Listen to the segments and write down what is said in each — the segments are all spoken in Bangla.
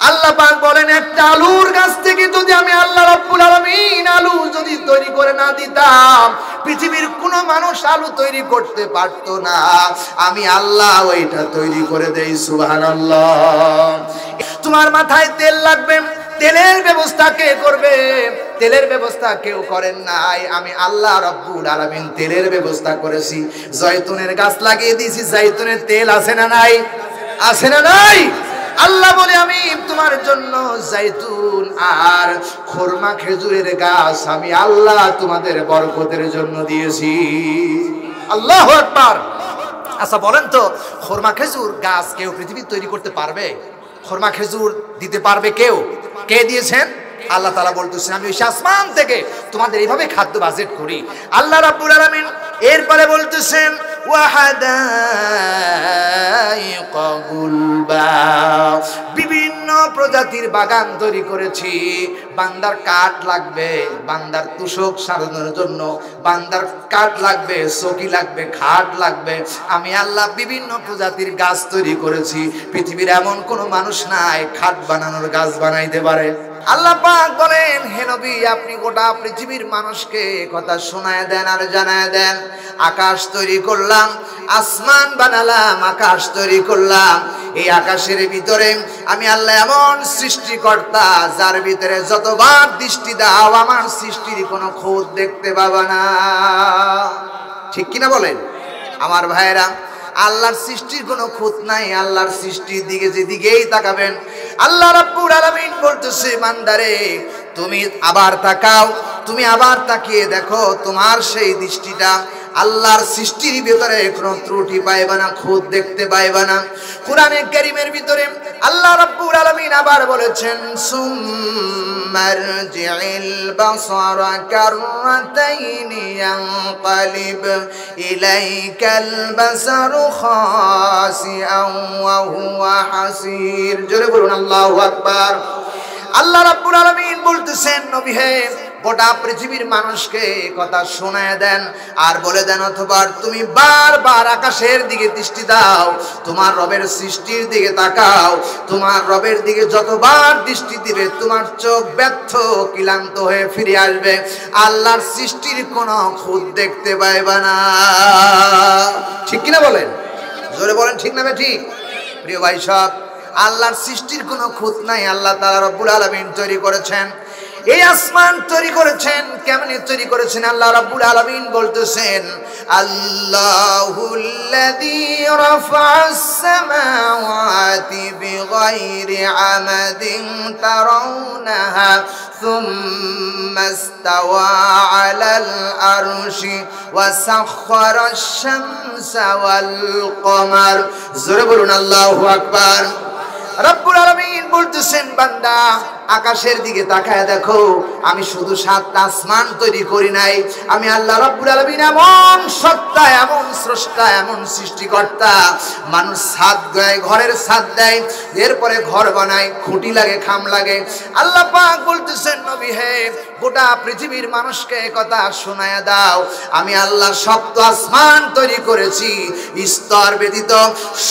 আল্লাহ পাক বলেন একটা আলুর গাছ থেকে যদি আমি আল্লাহ রাব্বুল আলামিন আলু যদি তৈরি করে না দিতাম, পৃথিবীর কোনো মানুষ আলু তৈরি করতে পারতো না। আমি আল্লাহ ওইটা তৈরি করে দেই। সুবহানাল্লাহ। তোমার মাথায় তেল লাগবে, তেলের ব্যবস্থা কে করবে? তেলের ব্যবস্থা কেউ করেন নাই, আমি আল্লাহ রাব্বুল আলামিন তেলের ব্যবস্থা করেছি। জয়তুনের গাছ লাগিয়ে দিয়েছি, জয়তুনের তেল আছে না নাই? আছে না নাই? আল্লাহ বলে আমি তোমার জন্য জাইতুন আর খুরমা খেজুরের গাছ আমি আল্লাহ তোমাদের বরকতের জন্য দিয়েছি। আল্লাহু আকবার। আচ্ছা বলেন তো, খুরমা খেজুর গাছ কেউ পৃথিবী তৈরি করতে পারবে? খুরমা খেজুর দিতে পারবে কেউ? কে দিয়েছেন? আল্লাহ তাআলা বলতেছেন আমি ওই আসমান থেকে তোমাদের এইভাবে খাদ্য বাজেট করি। আল্লাহ রাব্বুল আলামিন এরপরে বলতেছেন ওয়াহাদাইকা গুলবা, বিভিন্ন প্রজাতির বাগান তৈরি করেছি। বান্দার কাঠ লাগবে, বান্দার তুষক সারানোর জন্য বান্দার কাঠ লাগবে, চকি লাগবে, খাট লাগবে। আমি আল্লাহ বিভিন্ন প্রজাতির গাছ তৈরি করেছি। পৃথিবীর এমন কোনো মানুষ নাই খাট বানানোর গাছ বানাইতে পারে। আল্লাহ পাক বলেন হে নবী আপনি গোটা পৃথিবীর মানুষকে কথা শোনায় দেন আর জানায় দেন, আকাশ তৈরি করলাম, আসমান বানালাম, আকাশ তৈরি করলাম। এই আকাশের ভিতরে আমি আল্লাহ এমন সৃষ্টিকর্তা যার ভিতরে যতবার দৃষ্টি দাও আমার সৃষ্টির কোনো খুঁত দেখতে পাবা না। ঠিক কিনা বলেন আমার ভাইরা? আল্লাহর সৃষ্টির কোনো খুঁত নাই। আল্লাহর সৃষ্টির দিকে যেদিকেই তাকাবেন আল্লাহ রাব্বুল আলামিন বলতেছে বান্দারে তুমি আবার তাকাও, তুমি আবার তাকিয়ে দেখো তোমার সেই দৃষ্টিটা আল্লাহর সৃষ্টির ভিতরে কোনো ত্রুটি পাইবা না, খুঁত দেখতে পাইবা না। কোরআনে কারীমের ভিতরে আল্লাহ রাব্বুল আলামিন আবার বলেছেন সুম্মারজিল বাসারা কাররাতাইনি ইয়ানকালিব ইলাইকাল বাসারু খাসিআন ওয়া হুয়া হাসির। জোরে বলুন আল্লাহু আকবার। আল্লাহ রাব্বুল আলামিন বলতেছেন নবী হে গোটা পৃথিবীর মানুষকে কথা শোনায় দেন আর বলে দেন অথবা তুমি বারবার আকাশের দিকে দৃষ্টি দাও, তোমার রবের সৃষ্টির দিকে তাকাও। তোমার রবের দিকে যতবার দৃষ্টি দিবে তোমার চোখ ব্যর্থ ক্লান্ত হয়ে ফিরে আসবে, আল্লাহর সৃষ্টির কোনো খুঁত দেখতে পাইবা না। ঠিক কিনা বলেন? জোরে বলেন ঠিক না ঠিক? প্রিয় ভাই সব, আল্লাহর সৃষ্টির কোনো খুঁত নাই। আল্লাহ তাআলা রব্বুল আলামিন তৈরি করেছেন, এই আসমান তৈরি করেছেন। কেমনে তৈরি করেছেন? আল্লাহ রাব্বুল আলামিন বলতেছেন আল্লাহুল্লাযী রাফা'আস সামাওয়াতি বিগাইরি আমাদিন তারাউনাহা সুম্মা ইসতাওয়া আলাল আরশি ওয়া সাখখারাশ শামসা ওয়াল কমার। জোরে বলুন আল্লাহু আকবার। রব্বুল আলামিন বলতেছেন বান্দা আকাশের দিকে তাকায় দেখো, আমি শুধু সাতটা আসমান তৈরি করি নাই, আমি আল্লাহ রব্বুল আলামিন এমন সত্তা, এমন স্রষ্টা, এমন সৃষ্টিকর্তা। মানুষ ছাদ দেয়, ঘরের ছাদ দেয়, এরপরে ঘর বানায়, খুঁটি লাগে, খাম লাগে। আল্লাহ পাক বলতেছেন নবী হে গোটা পৃথিবীর মানুষকে কথা শোনায় দাও, আমি আল্লাহ সপ্ত আসমান তৈরি করেছি, স্তর ব্যতীত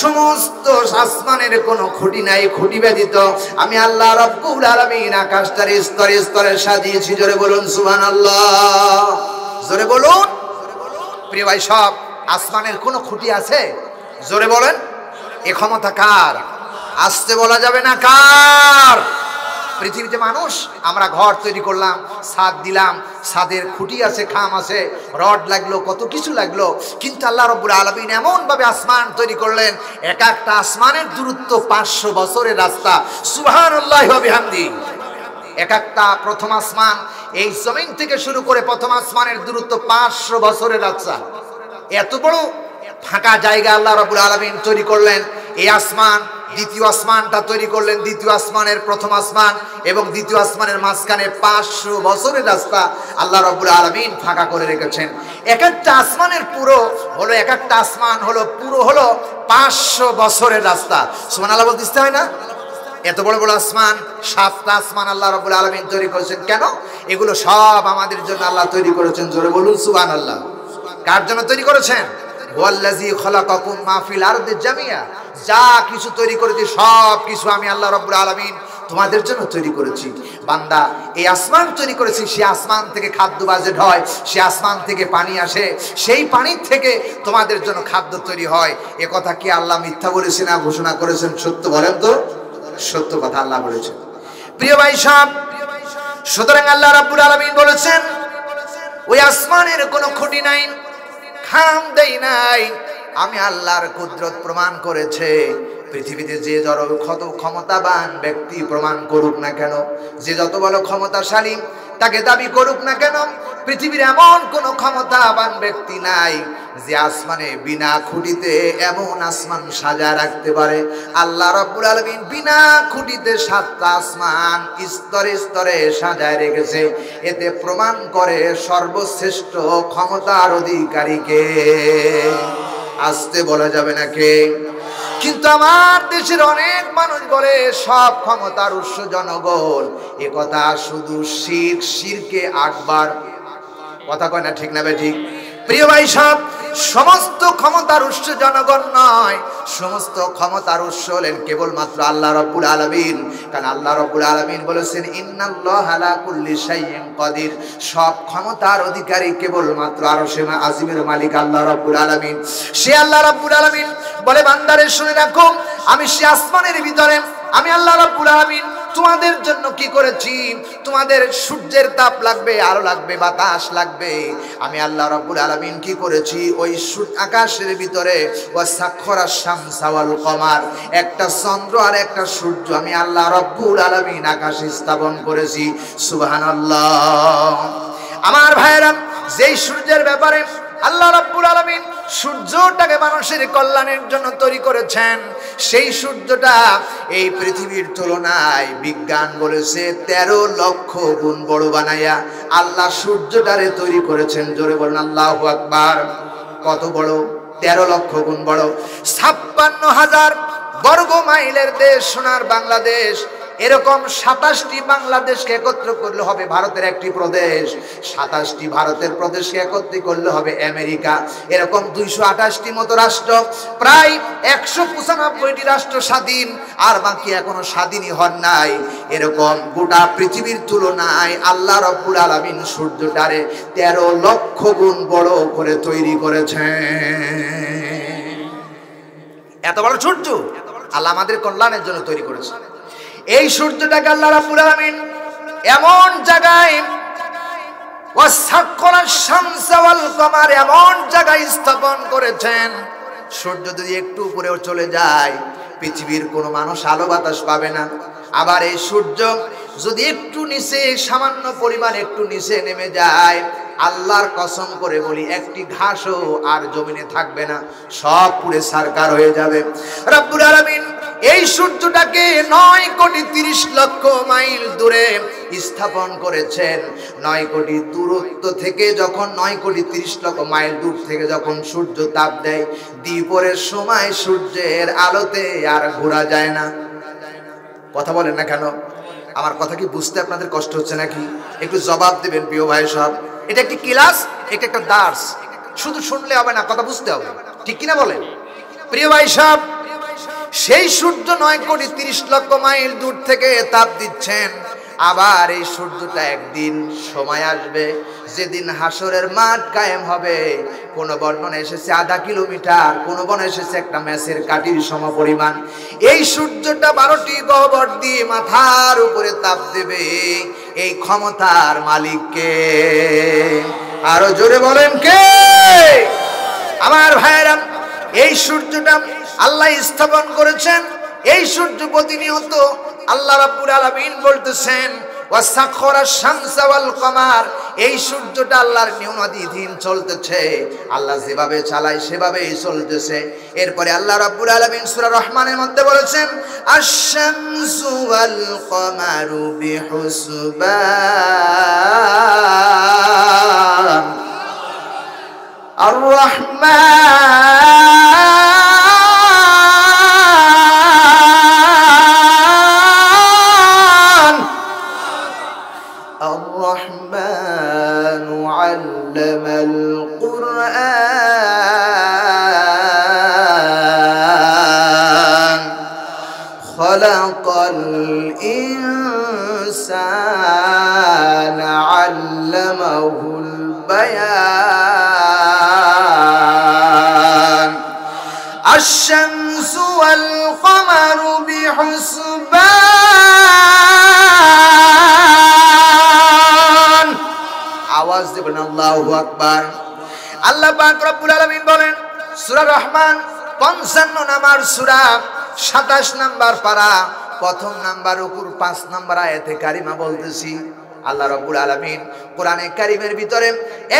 সমস্ত আসমানের কোনো খুঁটি নাই, খুঁটি ব্যতীত আমি আল্লাহ রব্বুল আলামিন আকাশটার স্তরে স্তরে সাজিয়েছি। জোরে বলুন সুবহানাল্লাহ। জোরে বলুন। প্রিয় ভাই সব, আসমানের কোনো খুঁটি আছে? জোরে বলেন। এ ক্ষমতা কার? আসতে বলা যাবে না কার? পৃথিবীতে মানুষ আমরা ঘর তৈরি করলাম, ছাদ দিলাম, ছাদের খুঁটি আছে, খাম আছে, রড লাগলো, কত কিছু লাগলো, কিন্তু আল্লাহ রাব্বুল আলামিন এমন ভাবে আসমান তৈরি করলেন এক একটা আসমানের দূরত্ব 500 বছরের রাস্তা। সুবহানাল্লাহি ওয়া বিহামদি। এক একটা প্রথম আসমান, এই জমিন থেকে শুরু করে প্রথম আসমানের দূরত্ব 500 বছরের রাস্তা। এত বড় ফাঁকা জায়গা আল্লাহ রাব্বুল আলামিন তৈরি করলেন। এই আসমান, দ্বিতীয় আসমানটা তৈরি করলেন, দ্বিতীয় আসমানের প্রথম আসমান এবং দ্বিতীয় আসমানের মাঝখানে 500 বছরের রাস্তা আল্লাহ রাব্বুল আলামিন ফাঁকা করে রেখেছেন। এক একটা আসমানের পুরো হলো, এক একটা আসমান হলো পুরো হলো 500 বছরের রাস্তা। সুবহানাল্লাহ বলতে ইচ্ছা হয় না? এত বড় বড় আসমান, 7টা আসমান আল্লাহ রাব্বুল আলামিন তৈরি করেছেন। কেন? এগুলো সব আমাদের জন্য আল্লাহ তৈরি করেছেন। জোরে বলুন সুবহানাল্লাহ। কার জন্য তৈরি করেছেন? ওয়াল্লাযী খালাকাকুম মা ফিল আরদি জামিয়া। যা কিছু তৈরি করেছি সব কিছু আমি আল্লাহ রাব্বুল আলামিন তোমাদের জন্য তৈরি করেছি। বান্দা, এই আসমান তৈরি করেছি, সেই আসমান থেকে খাদ্য বাজেট হয়, সেই আসমান থেকে পানি আসে, সেই পানির থেকে তোমাদের জন্য খাদ্য তৈরি হয়। এ কথা কি আল্লাহ মিথ্যা বলেছেন না ঘোষণা করেছেন? সত্য বলেন তো? সত্য কথা আল্লাহ বলেছেন। প্রিয় ভাই সাহেব, সুতরাং আল্লাহ রাব্বুল আলামিন বলেছেন ওই আসমানের কোনো খুঁটি নাই, খাম দেই নাই। আমি আল্লাহর কুদরত প্রমাণ করেছে। পৃথিবীতে যে যত ক্ষমতাবান ব্যক্তি প্রমাণ করুক না কেন, যে যত বড় ক্ষমতাশালী তাকে দাবি করুক না কেন, পৃথিবীর এমন কোন ক্ষমতাবান ব্যক্তি নাই যে আসমানে বিনা খুঁটিতে এমন আসমান সাজায় রাখতে পারে। আল্লাহ রাব্বুল আলামিন বিনা খুঁটিতে 7টা আসমান স্তরে স্তরে সাজায় রেখেছে। এতে প্রমাণ করে সর্বশ্রেষ্ঠ ক্ষমতার অধিকারীকে। আসতে বলা যাবে না কে? কিন্তু আমার দেশের অনেক মানুষ বলে সব ক্ষমতার উৎস জনগণ। এ কথা শুধু শিরকে আকবার। কথা কয় না, ঠিক না ঠিক? প্রিয় ভাই সাহেব, সমস্ত ক্ষমতার উৎস জনগণ নয়, সমস্ত ক্ষমতার উৎস হলেন কেবলমাত্র আল্লাহ রাব্বুল আলামিন। কারণ আল্লাহ রাব্বুল আলামিন বলেছেন ইন্নাল্লাহা আলা কুল্লি শাইইন কাদির। সব ক্ষমতার অধিকারী কেবলমাত্র আরশে আজিমের মালিক আল্লাহ রাব্বুল আলামিন। সে আল্লাহ রাব্বুল আলামিন বলে, বান্দারে শুনে রাখো, আমি সে আসমানের ভিতরে আমি আল্লাহ রাব্বুল আলামিন তোমাদের জন্য কি করেছি। তোমাদের সূর্যের তাপ লাগবে, আলো লাগবে, বাতাস লাগবে। আমি আল্লাহ রাব্বুল আলামিন কি করেছি, ওই আকাশের ভিতরে ওয়াসাখখারাশ শামসা ওয়াল কমার, একটা চন্দ্র আর একটা সূর্য আমি আল্লাহ রাব্বুল আলামিন আকাশে স্থাপন করেছি। সুবহানাল্লাহ। আমার ভাইরা, যেই সূর্যের ব্যাপারে আল্লাহ রাব্বুল আলামিন সূর্যটাকে মানুষের কল্যাণের জন্য তৈরি করেছেন, সেই সূর্যটা এই পৃথিবীর তুলনায় বিজ্ঞান বলেছে 13 লক্ষ গুণ বড় বানাইয়া আল্লাহ সূর্যটারে তৈরি করেছেন। জোরে বলেন আল্লাহু আকবার। কত বড়? 13 লক্ষ গুণ বড়। 56,000 বর্গ মাইলের দেশ সোনার বাংলাদেশ। এরকম 27টি বাংলাদেশকে একত্র করলে হবে ভারতের একটি প্রদেশ, 27টি ভারতের প্রদেশকে একত্রিত করলে হবে আমেরিকা। এরকম 228টি মতো রাষ্ট্র, প্রায় 195টি রাষ্ট্র স্বাধীন, আর বাকি এখনো স্বাধীনই হন নাই। এরকম গোটা পৃথিবীর তুলনায় আল্লাহ রাব্বুল আলামিন সূর্যটারে 13 লক্ষ গুণ বড় করে তৈরি করেছেন। এত বড় সূর্য আল্লাহ আমাদের কল্যাণের জন্য তৈরি করেছে। এই সূর্যটাকে আল্লাহ রাব্বুল আলামিন এমন জায়গায় ওয়াসাখখারাশ শামসা ওয়াল কমার এমন জায়গায় স্থাপন করেছেন, সূর্য যদি একটু উপরেও চলে যায় পৃথিবীর কোনো মানুষ আলো বাতাস পাবে না। আবার এই সূর্য যদি একটু নিচে, সামান্য পরিমাণ একটু নিচে নেমে যায়, আল্লাহর কসম করে বলি একটি ঘাসও আর জমিনে থাকবে না, সব পুড়ে ছারখার হয়ে যাবে। রব্বুল আলামিন এই সূর্যটাকে 9,30,00,000 মাইল দূরে স্থাপন করেছেন। 9 কোটি দূরত্ব থেকে যখন 9,30,00,000 মাইল দূর থেকে যখন সূর্য তাপ দেয়, দ্বিপরের সময় সূর্যের আলোতে আর ঘোরা যায় না। কথা বলেন না কেন? আমার কথা কি বুঝতে আপনাদের কষ্ট হচ্ছে নাকি? একটু জবাব দিবেন প্রিয় ভাই সব। এটা একটি ক্লাস, এটা একটা দার্স। শুধু শুনলে হবে না, কথা বুঝতে হবে, ঠিক কিনা বলেন? প্রিয় ভাই সব, সেই সূর্য 9,30,00,000 মাইল দূর থেকে তাপ দিচ্ছেন। আবার এই সূর্যটা একদিন সময় আসবে যেদিন হাসরের মাঠ কায়েম হবে। কোন বর্ণনা এসেছে আধা কিলোমিটার, কোন বর্ণনা এসেছে একটা ম্যাচের কাঠির সমপরিমাণ। এই সূর্যটা 12টি গহ্বর দিয়ে মাথার উপরে তাপ দেবে। এই ক্ষমতার মালিককে আরো জোরে বলেন কে? আমার ভাইরা, এই সূর্যটা আল্লাহ স্থাপন করেছেন। এই সূর্য প্রতিনিয়ত আল্লাহ রাব্বুল আলামিন বলতেছেন ওয়াসাখখারাশ শামসা ওয়াল কমার, এই সূর্যটা আল্লাহর নিয়মাধীন চলতেছে। আল্লাহ যেভাবে চালায় সেভাবেই চলতেছে। এরপরে আল্লাহ রাব্বুল আলামিন সূরা রহমানের মধ্যে বলেছেন আশ-শামসু ওয়াল কমারু বিহুসবান الرحمن علم القرآن خلق الإنسان ইনসানা আল্লামাহুল বায়ান আশ-শামসু ওয়াল কমারু বিহুসবান। আওয়াজ দেবেন আল্লাহু আকবার। আল্লাহ পাক রব্বুল আলামিন বলেন সূরা রহমান 55 নম্বর সূরা 27 নম্বর পারা প্রথম নাম্বার উপর 5 নম্বর আয়াতে কারিমা বলতেছি আল্লাহ রাব্বুল আলামিন কোরআনে কারিমের ভিতরে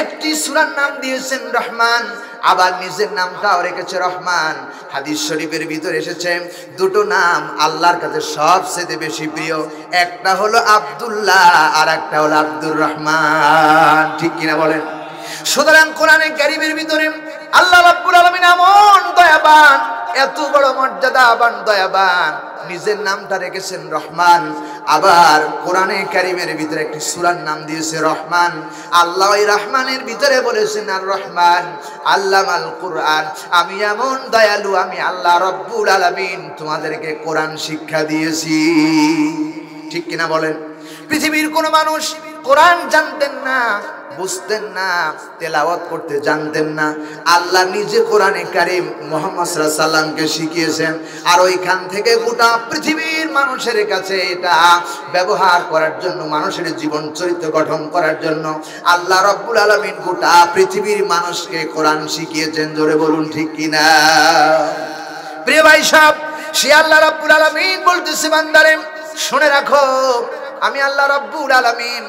একটি সূরার নাম দিয়েছেন রহমান, আবার নিজের নামটাও রেখেছে রহমান। হাদিস শরীফের ভিতরে এসেছে দুটো নাম আল্লাহর কাছে সবচেয়ে বেশি প্রিয়, একটা হলো আব্দুল্লাহ আর একটা হলো আব্দুর রহমান। ঠিক কিনা বলেন? সুতরাং কোরআনে কারিমের ভিতরে আল্লাহ রাব্বুল আলামিন এমন দয়াবান, এত বড় মর্যাদাবান দয়াবান, নিজের নামটা রেখেছেন রহমান, আবার কোরআনে কারিমের ভিতরে একটি সূরার নাম দিয়েছে রহমান। আল্লাহ ওই রহমানের ভিতরে বলেছেন আর রহমান আল্লামাল কুরআন, আমি এমন দয়ালু, আমি আল্লাহ রাব্বুল আলামিন তোমাদেরকে কোরআন শিক্ষা দিয়েছি। ঠিক কিনা বলেন? পৃথিবীর কোন মানুষ কোরআন জানতেন না, বুঝতেন না, তেলাওয়াত করতে জানতেন না, আল্লাহ নিজে কোরআনে কারীম মুহাম্মদ সাল্লাল্লাহু আলাইহি সাল্লামকে শিখিয়েছেন। আর ওইখান থেকে গোটা পৃথিবীর মানুষের কাছে এটা ব্যবহার করার জন্য, মানুষের জীবন চরিত্র গঠন করার জন্য আল্লাহ রাব্বুল আলামিন গোটা পৃথিবীর মানুষকে কোরআন শিখিয়েছেন। জোরে বলুন ঠিক কিনা? প্রিয় ভাই সাহেব, সে আল্লাহ রাব্বুল আলামিন বলতেছে বান্দারে শুনে রাখো, আমি আল্লাহ রাব্বুল আলামিন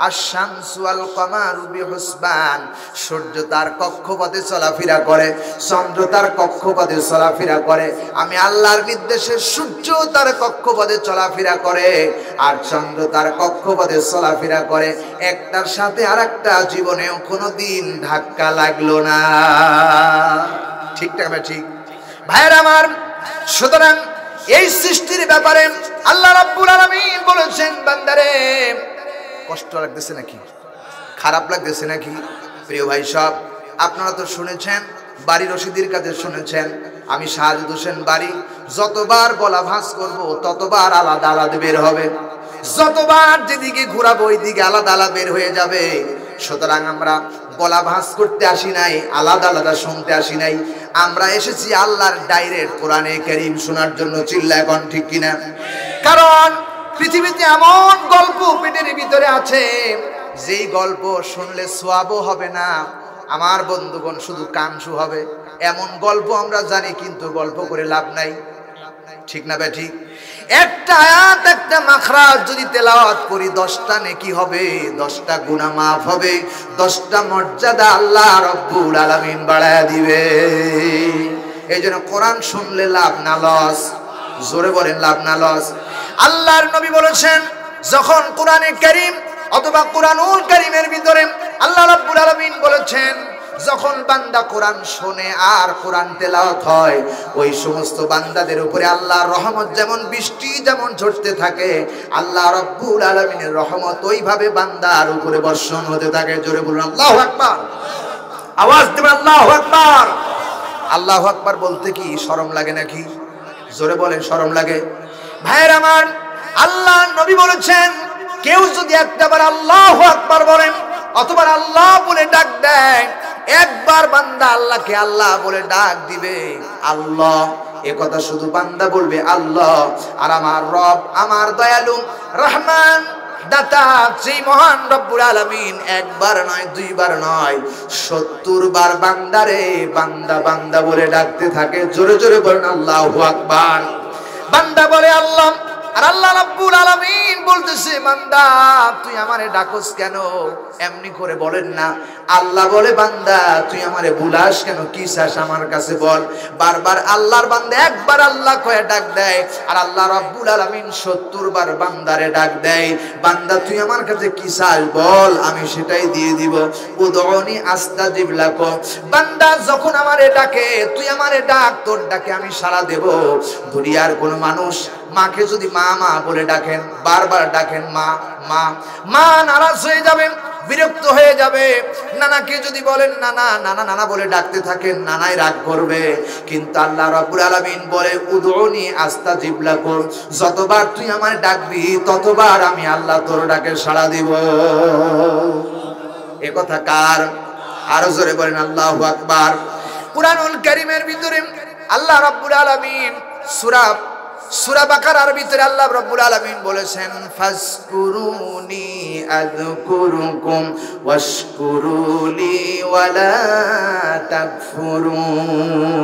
আশ-শামসু ওয়াল কমারু বিহুসবান, সূর্য তার কক্ষপথে চলাফেরা করে, চন্দ্র তার কক্ষপথে চলাফেরা করে, আমি আল্লাহর নির্দেশে সূর্য তার কক্ষপথে চলাফেরা করে আর চন্দ্র তার কক্ষপথে চলাফেরা করে, একটার সাথে আরেকটা জীবনেও কোনোদিন ধাক্কা লাগলো না। ঠিকঠাক? ঠিক ভাইয়ের আমার, সুতরাং এই সৃষ্টির ব্যাপারে আল্লাহ রাব্বুল আলামিন বলেছেন বান্দারে কষ্ট লাগতেছে নাকি, খারাপ লাগতেছে নাকি? প্রিয় ভাই সব, আপনারা তো শুনেছেন, বাড়ি রশিদির কাছে শুনেছেন, আমি শাহাদত হোসেন বাড়ি যতবার গলা ভাঁজ করব ততবার আলাদা আলাদা বের হবে, যতবার যেদিকে ঘোরাবো ওই দিকে আলাদা আলাদা বের হয়ে যাবে। সুতরাং আমরা গলা ভাঁজ করতে আসি নাই, আলাদা আলাদা শুনতে আসি নাই, আমরা এসেছি আল্লাহর ডাইরেক্ট কোরআনে কারীম শোনার জন্য। চিল্লা এখন ঠিক কিনা? কারণ পৃথিবীতে এমন গল্প পেটের ভিতরে আছে যেই গল্প শুনলে সওয়াবও হবে না, আমার বন্ধুগণ শুধু কানসু হবে। এমন গল্প আমরা জানি, কিন্তু গল্প করে লাভ নাই। ঠিক না ঠিক? একটা আয়াত, একটা মাখরাজ যদি তেলাওয়াত করি 10টা নেকি হবে, 10টা গুনাহ মাফ হবে, 10টা মর্যাদা আল্লাহ রাব্বুল আলামিন বাড়ায়া দিবে। এইজন্য কোরআন শুনলে লাভ না লস? জোরে বলেন লাভ না লস? আল্লাহর নবী বলেছেন যখন কোরআনে কারীম অথবা কোরআনুল কারীমের ভিতরে আল্লাহ রাব্বুল আলামিন বলেছেন যখন বান্দা কোরআন শোনে আর কোরআন তেলাওয়াত হয়, ওই সমস্ত বান্দাদের উপরে আল্লাহর রহমত যেমন বৃষ্টি যেমন ঝরতে থাকে, আল্লাহ রাব্বুল আলামিনের রহমত ওইভাবে বান্দার উপরে বর্ষণ হতে থাকে। জোরে বলুন আল্লাহু আকবার। আওয়াজ দিবেন আল্লাহু আকবার। আল্লাহু আকবার বলতে কি শরম লাগে নাকি? জোরে বলেন শরম লাগে? ভাইয়ের আমার, আল্লাহ নবী বলেছেন কেউ যদি একটাবার আল্লাহু আকবার বলেন অথবা আল্লাহ বলে ডাক দেয়, একবার বান্দা আল্লাহকে আল্লাহ বলে ডাক দিবে, আল্লাহ এ কথা শুধু বান্দা বলবে আল্লাহ, আর আমার রব, আমার দয়ালু রহমান দাতা সেই মহান রব্বুল আলামিন একবার নয়, দুইবার নয়, 70 বার বান্দারে বান্দা বান্দা বলে ডাকতে থাকে। জোরে জোরে বলেন আল্লাহু আকবার। বান্দা বলে আল্লাহ, আর আল্লাহ রাব্বুল আলামিন বলতেছে বান্দা তুই আমারে ডাকস কেন? এমনি করে বলেন না, আল্লাহ বলে বান্দা তুই আমারে বুলাস কেন? কি চাস আমার কাছে বল। বারবার আল্লাহর বান্দা একবার আল্লাহ কয়ে ডাক দেয়, আর আল্লাহ রাব্বুল আলামিন 70 বার বান্দারে ডাক দেয়, বান্দা তুই আমার কাছে কি চাস বল, আমি সেটাই দিয়ে দিব। উদউনি আস্তাজিব লাকুম, বান্দা যখন আমারে ডাকে তুই আমারে ডাক, তোর ডাকে আমি সাড়া দেব। দুনিয়ার কোন মানুষ মাকে যদি মা মা বলে ডাকেন, বারবার ডাকেন মা মা, মা নারাজ হয়ে যাবেন, বিরক্ত হয়ে যাবে। নানাকে যদি বলেন নানা নানা নানা বলে ডাকতে থাকেন, নানাই রাগ করবে। কিন্তু আল্লাহ রাব্বুল আলামিন বলে উদউনি আস্তাজিব লাকুম, যতবার তুই আমায় ডাকবি ততবার আমি আল্লাহ তোর ডাকে সাড়া দিব। এ কথা কার? আরো জোরে বলেন আল্লাহু আকবার। কুরআনুল কারীমের ভিতরে আল্লাহ রাব্বুল আলামিন সূরা বাকারার ভিতরে আল্লাহ রাব্বুল আলামিন বলেছেন ফাসকুরুনি আযকুরুকুম ওয়াশকুরুলি ওয়ালা তাকফুরুন।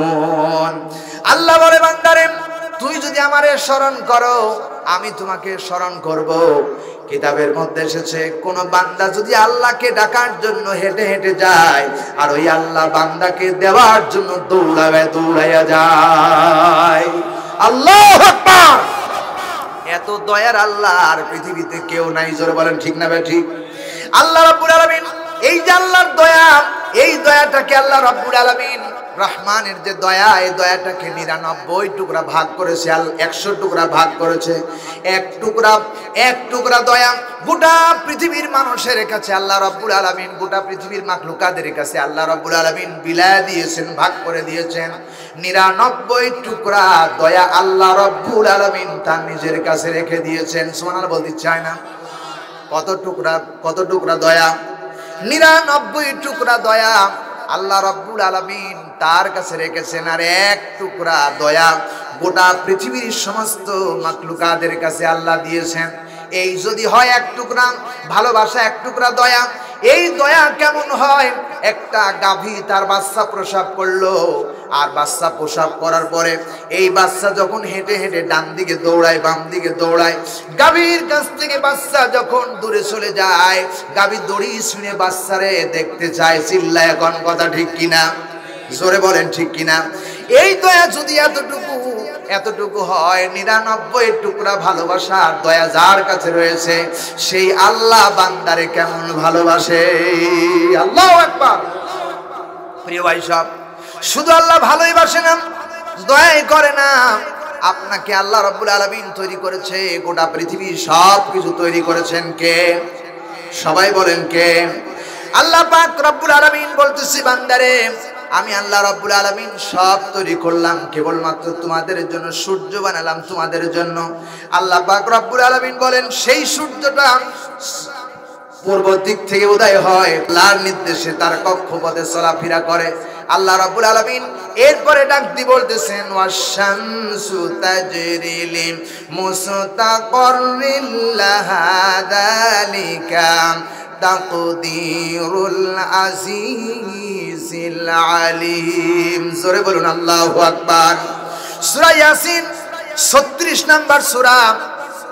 আল্লাহ বলে বান্দারে তুই যদি আমারে স্মরণ করো আমি তোমাকে স্মরণ করব। কিতাবের মধ্যে এসেছে কোন বান্দা যদি আল্লাহকে ডাকার জন্য হেঁটে হেঁটে যায় আর ওই আল্লাহ বান্দাকে দেওয়ার জন্য দৌড়াইয়া যায়। আল্লাহু আকবার। এত দয়ার আল্লাহ আর পৃথিবীতে কেউ নাই, জোরে বলেন ঠিক না ঠিক? আল্লাহ রাব্বুল আলামিন এই যে আল্লাহর দয়া, এই দয়াটাকে আল্লাহ রাব্বুল আলামিন রহমানের যে দয়া, এই দয়াটাকে 99 টুকরা ভাগ করেছে, 100 টুকরা ভাগ করেছে। এক টুকরা দয়া গোটা পৃথিবীর মানুষের কাছে আল্লাহ রাব্বুল আলামিন, গোটা পৃথিবীর মাখলুকাদের কাছে আল্লাহ রাব্বুল আলামিন বিলায় দিয়েছেন, ভাগ করে দিয়েছেন। 99 টুকরা দয়া আল্লাহ রাব্বুল আলামিন তার নিজের কাছে রেখে দিয়েছেন। সুবহানাল্লাহ বলতে চায় না? কত টুকরা দয়া? 99 টুকরা দয়া আল্লাহ রাব্বুল আলামিন তার কাছে রেখেছেন। আর এক টুকরা দয়া গোটা পৃথিবীর সমস্ত মাখলুকাদের কাছে আল্লাহ দিয়েছেন। এই যদি হয় এক টুকরা ভালোবাসা, এক টুকরা দয়া, এই দয়া কেমন হয়? একটা গাভী তার বাচ্চা প্রসব করলো, আর বাচ্চা প্রসব করার পরে এই বাচ্চা যখন হেঁটে হেঁটে ডান দিকে দৌড়ায় বাম দিকে দৌড়ায়, গাভীর কাছ থেকে বাচ্চা যখন দূরে চলে যায়, গাভী দড়ি শুনে বাচ্চারে দেখতে চায়। চিল্লায় এখন কথা ঠিক কিনা? জোরে বলেন ঠিক কিনা? এই দয়া যদি এতটুকু হয়, 99 টুকরা ভালোবাসা দয়া যার কাছে রয়েছে সেই আল্লাহ বান্দারে কেমন ভালোবাসে। আল্লাহু আকবার। প্রিয় ভাই সব, শুধু আল্লাহ ভালোই বাসে না, দয়াই করে না। আপনাকে আল্লাহ রাব্বুল আলামিন তৈরি করেছে, গোটা পৃথিবী সব কিছু তৈরি করেছেন কে? সবাই বলেন কে? আল্লাহ পাক রব্বুল আলামিন বলতেছি বান্দারে আমি আল্লাহ রাব্বুল আলামিন সব তৈরি করলাম, কেবলমাত্র তোমাদের জন্য সূর্য বানালাম তোমাদের জন্য। আল্লাহ পাক রব্বুল আলামিন বলেন সেই সূর্যটা পূর্ব দিক থেকে উদয় হয়, আল্লাহর নির্দেশে তার কক্ষপথে চলাফেরা করে। আল্লাহ রাব্বুল আলামিন এরপরে ডাক দিয়ে বলতেছেন ওয়াশ-শামসু তাজরি লিমুস্তাকাররিন লাহা যালিকা তাকদীরুল আজিজিল আলিম। জোরে বলুন আল্লাহু আকবার। সূরা ইয়াসিন 36 নাম্বার সূরা,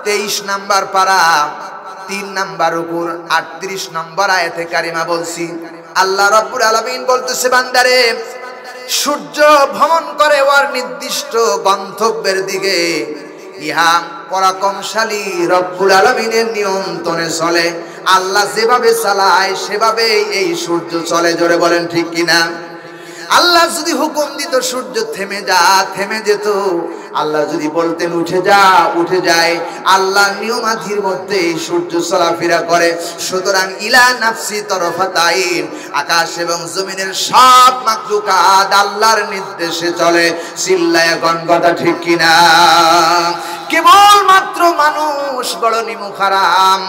23 নাম্বার পারা, 3 নাম্বার রুকু, 38 নম্বর আয়াতে কারিমা বলছি। আল্লাহ রাব্বুল আলামিন বলতেছে বান্দারে সূর্য ভ্রমণ করে ওর নির্দিষ্ট গন্তব্যের দিকে, ইহা পরাক্রমশালী রব্বুল আলামিনের নিয়ন্ত্রণে চলে। আল্লাহ যেভাবে চালায় সেভাবে এই সূর্য চলে। জোরে বলেন ঠিক কিনা? আল্লাহ যদি হুকুম দিত সূর্য থেমে যেত। আল্লাহ যদি বলতেন উঠে যা, উঠে যায়। আল্লাহর নিয়মাধির মধ্যে সূর্য চলাফেরা করে। সুতরাং ইলা নাফসি তরফাতাইন, আকাশ এবং জমিনের সব মাখলুকাত আল্লাহর নির্দেশে চলে। চিল্লায় গণগতা ঠিক কিনা? কেবলমাত্র মানুষ বড় নিমুখারাম।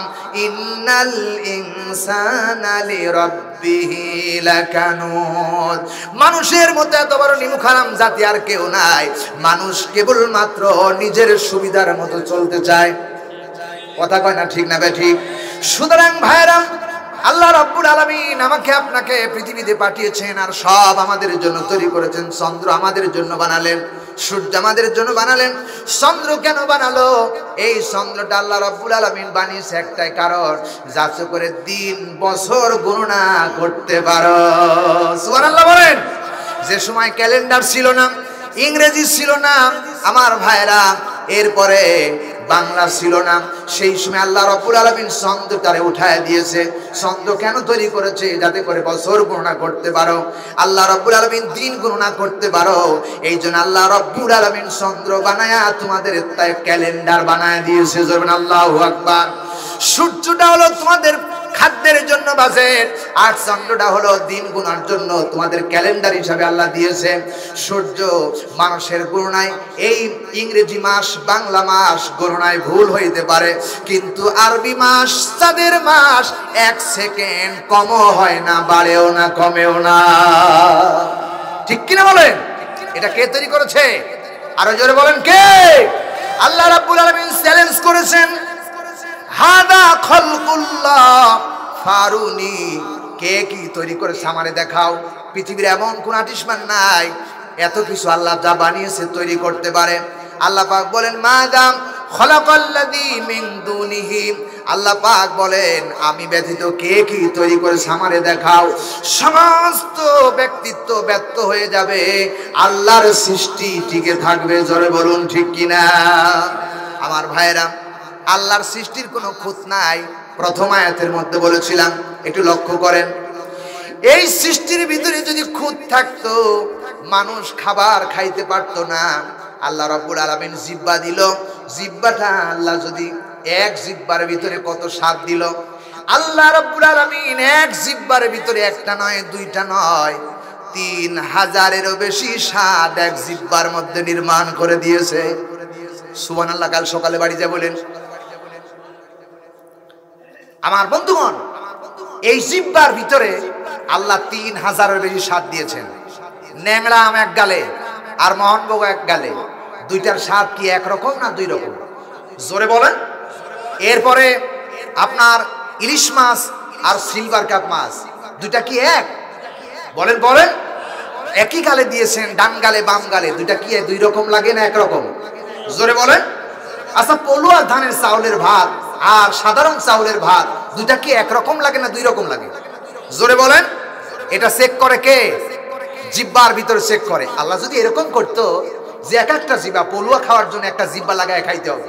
ইন্নাল ইনসানা লিরাব্বিহি লাকানুদ। মানুষের মধ্যে এত বড় নিমুখারাম জাতি আর কেউ নাই। মানুষ কেবলমাত্র নিজের সুবিধার মতো চলতে চায়। কথা কয় না ঠিক না ঠিক? সুতরাং ভাইরা, আল্লাহ রাব্বুল আলামিন আমাকে আপনাকে পৃথিবীতে পাঠিয়েছেন আর সব আমাদের জন্য তৈরি করেছেন। চন্দ্র আমাদের জন্য বানালেন, সূর্য আমাদের জন্য বানালেন। চন্দ্র কেন বানালো? এই চন্দ্রটা আল্লাহ রাব্বুল আলামিন বানিয়েছে একটাই কারণ, যাতে করে দিন বছর গণনা করতে পারো। সুবহানাল্লাহ বলেন। যে সময় ক্যালেন্ডার ছিল না, ইংরেজি ছিল না আমার ভাইরা, এরপরে বাংলা ছিল না, সেই সময় আল্লাহ রাব্বুল আলামিন চন্দ্রটারে উঠায় দিয়েছে। চন্দ্র কেন তৈরি করেছে? যাতে করে বছর গণনা করতে পারো, আল্লাহ রাব্বুল আলামিন দিন গণনা করতে পারো। এই জন্য আল্লাহ রাব্বুল আলামিন চন্দ্র বানায়া তোমাদের তাই ক্যালেন্ডার বানায় দিয়েছে। জোরে আল্লাহু আকবার। সূর্যটা হলো তোমাদের খাদ্যের জন্য বাজেট, আর চন্দ্রটা হলো দিন গুনার জন্য তোমাদের ক্যালেন্ডার হিসাবে আল্লাহ দিয়েছে। সূর্য মানুষের গণনায় এই ইংরেজি মাস বাংলা মাস গণনায় ভুল হইতে পারে, কিন্তু আরবি মাস চাঁদের মাস 1 সেকেন্ড কমও হয় না, বাড়েও না, কমেও না। ঠিক কিনা বলেন? এটা কে তৈরি করেছে? আরো জোরে বলেন কে? আল্লাহ রাব্বুল আলামিন চ্যালেঞ্জ করেছেন, হাদা খালকুল্লাহ ফারুনি, কে কি তৈরি করেছে আমারে দেখাও। পৃথিবীর এমন কোন আর্টিস্টমান নাই এত কিছু আল্লাহ যা বানিয়েছে তৈরি করতে পারে। আল্লাহ পাক বলেন মাদাম খলাকাল্লাযী মিন দুনিহি, আল্লাহ পাক বলেন আমি ব্যতীত কে কি তৈরি করেছে আমারে দেখাও। সমস্ত ব্যক্তিত্ব ব্যর্থ হয়ে যাবে, আল্লাহর সৃষ্টি টিকে থাকবে। জোরে বলুন ঠিক কিনা? আমার ভাইরা, আল্লাহর সৃষ্টির কোনো খুঁত নাই। প্রথম আয়াতের মধ্যে বলেছিলাম, একটু লক্ষ্য করেন, এই সৃষ্টির ভিতরে যদি খুঁত থাকতো মানুষ খাবার খাইতে পারতো না। আল্লাহ রাব্বুল আলামিন জিহ্বা দিল, জিহ্বাটা আল্লাহ যদি এক জিহ্বার ভিতরে কত স্বাদ দিল। আল্লাহ রাব্বুল আলামিন এক জিহ্বার ভিতরে একটা নয় দুইটা নয় 3000-এরও বেশি স্বাদ এক জিহ্বার মধ্যে নির্মাণ করে দিয়েছে। সুবহানাল্লাহ। কাল সকালে বাড়ি যা বলেন আমার বন্ধুগণ, এই জিহ্বার ভিতরে আল্লাহ 3000-এর বেশি স্বাদ দিয়েছেন। ন্যাংরা আম এক গালে আর মোহনভোগ এক গালে, দুইটার স্বাদ কি একরকম না দুই রকম? জোরে বলেন। এরপরে আপনার ইলিশ মাছ আর সিলভার কাপ মাছ, দুইটা কি এক? বলেন বলেন। একই গালে দিয়েছেন, ডান গালে বাম গালে, দুইটা কি দুই রকম লাগে না একরকম? জোরে বলেন। আচ্ছা, পলুয়া ধানের চাউলের ভাত আর সাধারণ চাউলের ভাত, দুইটা কি একরকম লাগে না দুই রকম লাগে? জোরে বলেন। এটা চেক করে কে? জিহ্বার ভিতরে চেক করে। আল্লাহ যদি এরকম করতো যে এক একটা জিহ্বা, পলুয়া খাওয়ার জন্য একটা জিহ্বা লাগায় খাইতে হবে,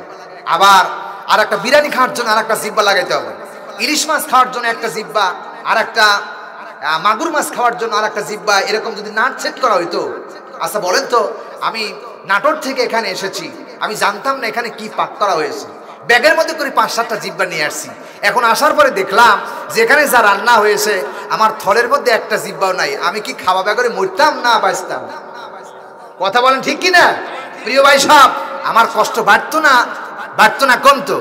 আবার আর একটা বিরিয়ানি খাওয়ার জন্য আর একটা জিহ্বা লাগাইতে হবে, ইলিশ মাছ খাওয়ার জন্য একটা জিহ্বা, আর একটা মাগুর মাছ খাওয়ার জন্য আর একটা জিহ্বা, এরকম যদি নাট সেট করা হইতো। আচ্ছা বলেন তো, আমি নাটোর থেকে এখানে এসেছি, আমি জানতাম না এখানে কি পাক করা হয়েছে। ব্যাগের মধ্যে করে 5-7টা জিহ্বা নিয়ে আসছি। এখন আসার পরে দেখলাম যে এখানে যা রান্না হয়েছে আমার থলের মধ্যে একটা জিহ্বাও নাই। আমি কি খাওয়া ব্যাগরে মরতাম না বাঁচতাম? কথা বলেন ঠিক কিনা? প্রিয় ভাই সব, আমার কষ্ট বাড়তো না কমতো?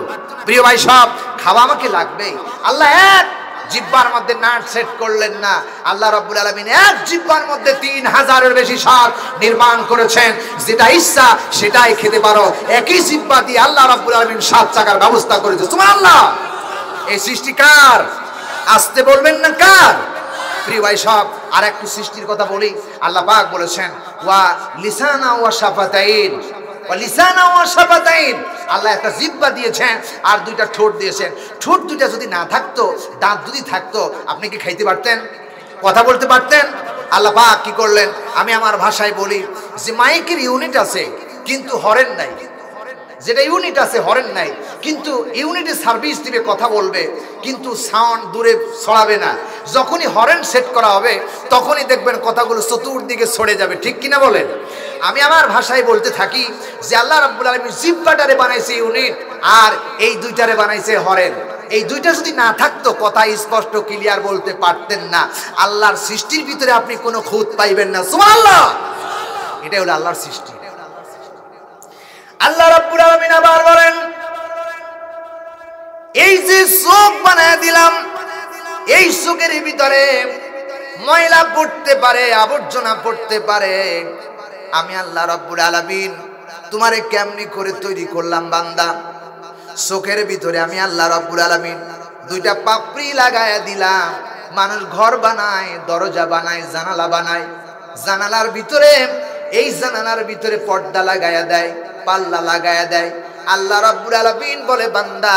প্রিয় ভাই সব, খাওয়া আমাকে লাগবে। আল্লাহ এক জিহ্বার মধ্যে নাট সেট করলেন না, আল্লাহ রাব্বুল আলামিন এক জিহ্বার মধ্যে 3000-এর বেশি স্বাদ নির্মাণ করেছেন। যেটা ইচ্ছা সেটাই খেতে পারো। একই জিহ্বা দিয়ে আল্লাহ রাব্বুল আলামিন 7 চাকার ব্যবস্থা করেছে। সুবহানাল্লাহ। এই সৃষ্টি কার? আসতে বলবেন না কার? প্রিয় ভাই সব, আর একটু সৃষ্টির কথা বলি। আল্লাহ পাক বলেছেন ওয়া লিসানা ওয়া শাফাতাইন, ওয়া লিসানা ওয়া শাফাতাইন। আল্লাহ একটা জিহ্বা দিয়েছেন আর দুইটা ঠোঁট দিয়েছেন। ঠোঁট দুইটা যদি না থাকতো, দাঁত যদি থাকতো, আপনি কি খাইতে পারতেন? কথা বলতে পারতেন? আল্লাহ পাক কি করলেন? আমি আমার ভাষায় বলি যে মাইকের ইউনিট আছে কিন্তু হরেন নাই। যেটা ইউনিট আছে হরেন নাই, কিন্তু ইউনিটে সার্ভিস দিবে, কথা বলবে, কিন্তু সাউন্ড দূরে ছড়াবে না। যখনই হরেন সেট করা হবে তখনই দেখবেন কথাগুলো চতুর্দিকে ছড়ে যাবে। ঠিক কিনা বলেন? আমি আমার ভাষায় বলতে থাকি যে আল্লাহ রাব্বুল আলামিন জিহ্বাটারে বানাইছে ইউনিট আর এই দুইটারে বানাইছে হরেন। এই দুইটা যদি না থাকতো কথা স্পষ্ট ক্লিয়ার বলতে পারতেন না। আল্লাহর সৃষ্টির ভিতরে আপনি কোনো খুঁত পাইবেন না। সুবহানাল্লাহ। এটাই হলো আল্লাহর সৃষ্টি। আল্লাহ রাব্বুল আলামিন আবার বলেন, এই যে চোখ বানায় দিলাম, এই চোখের ভিতরে ময়লা পড়তে পারে, আবর্জনা পড়তে পারে। আমি আল্লাহ রাব্বুল আলামিন তোমারে কেমনি করে তৈরি করলাম বান্দা? চোখের ভিতরে আমি আল্লাহ রাব্বুল আলামিন দুইটা পাপড়ি লাগায়া দিলাম। মানুষ ঘর বানায়, দরজা বানায়, জানালা বানায়, জানালার ভিতরে এই জানালার ভিতরে পর্দা লাগায়া দেয়, পাল্লা লাগায়া দেয়। আল্লাহ রাব্বুল আলামিন বলে বান্দা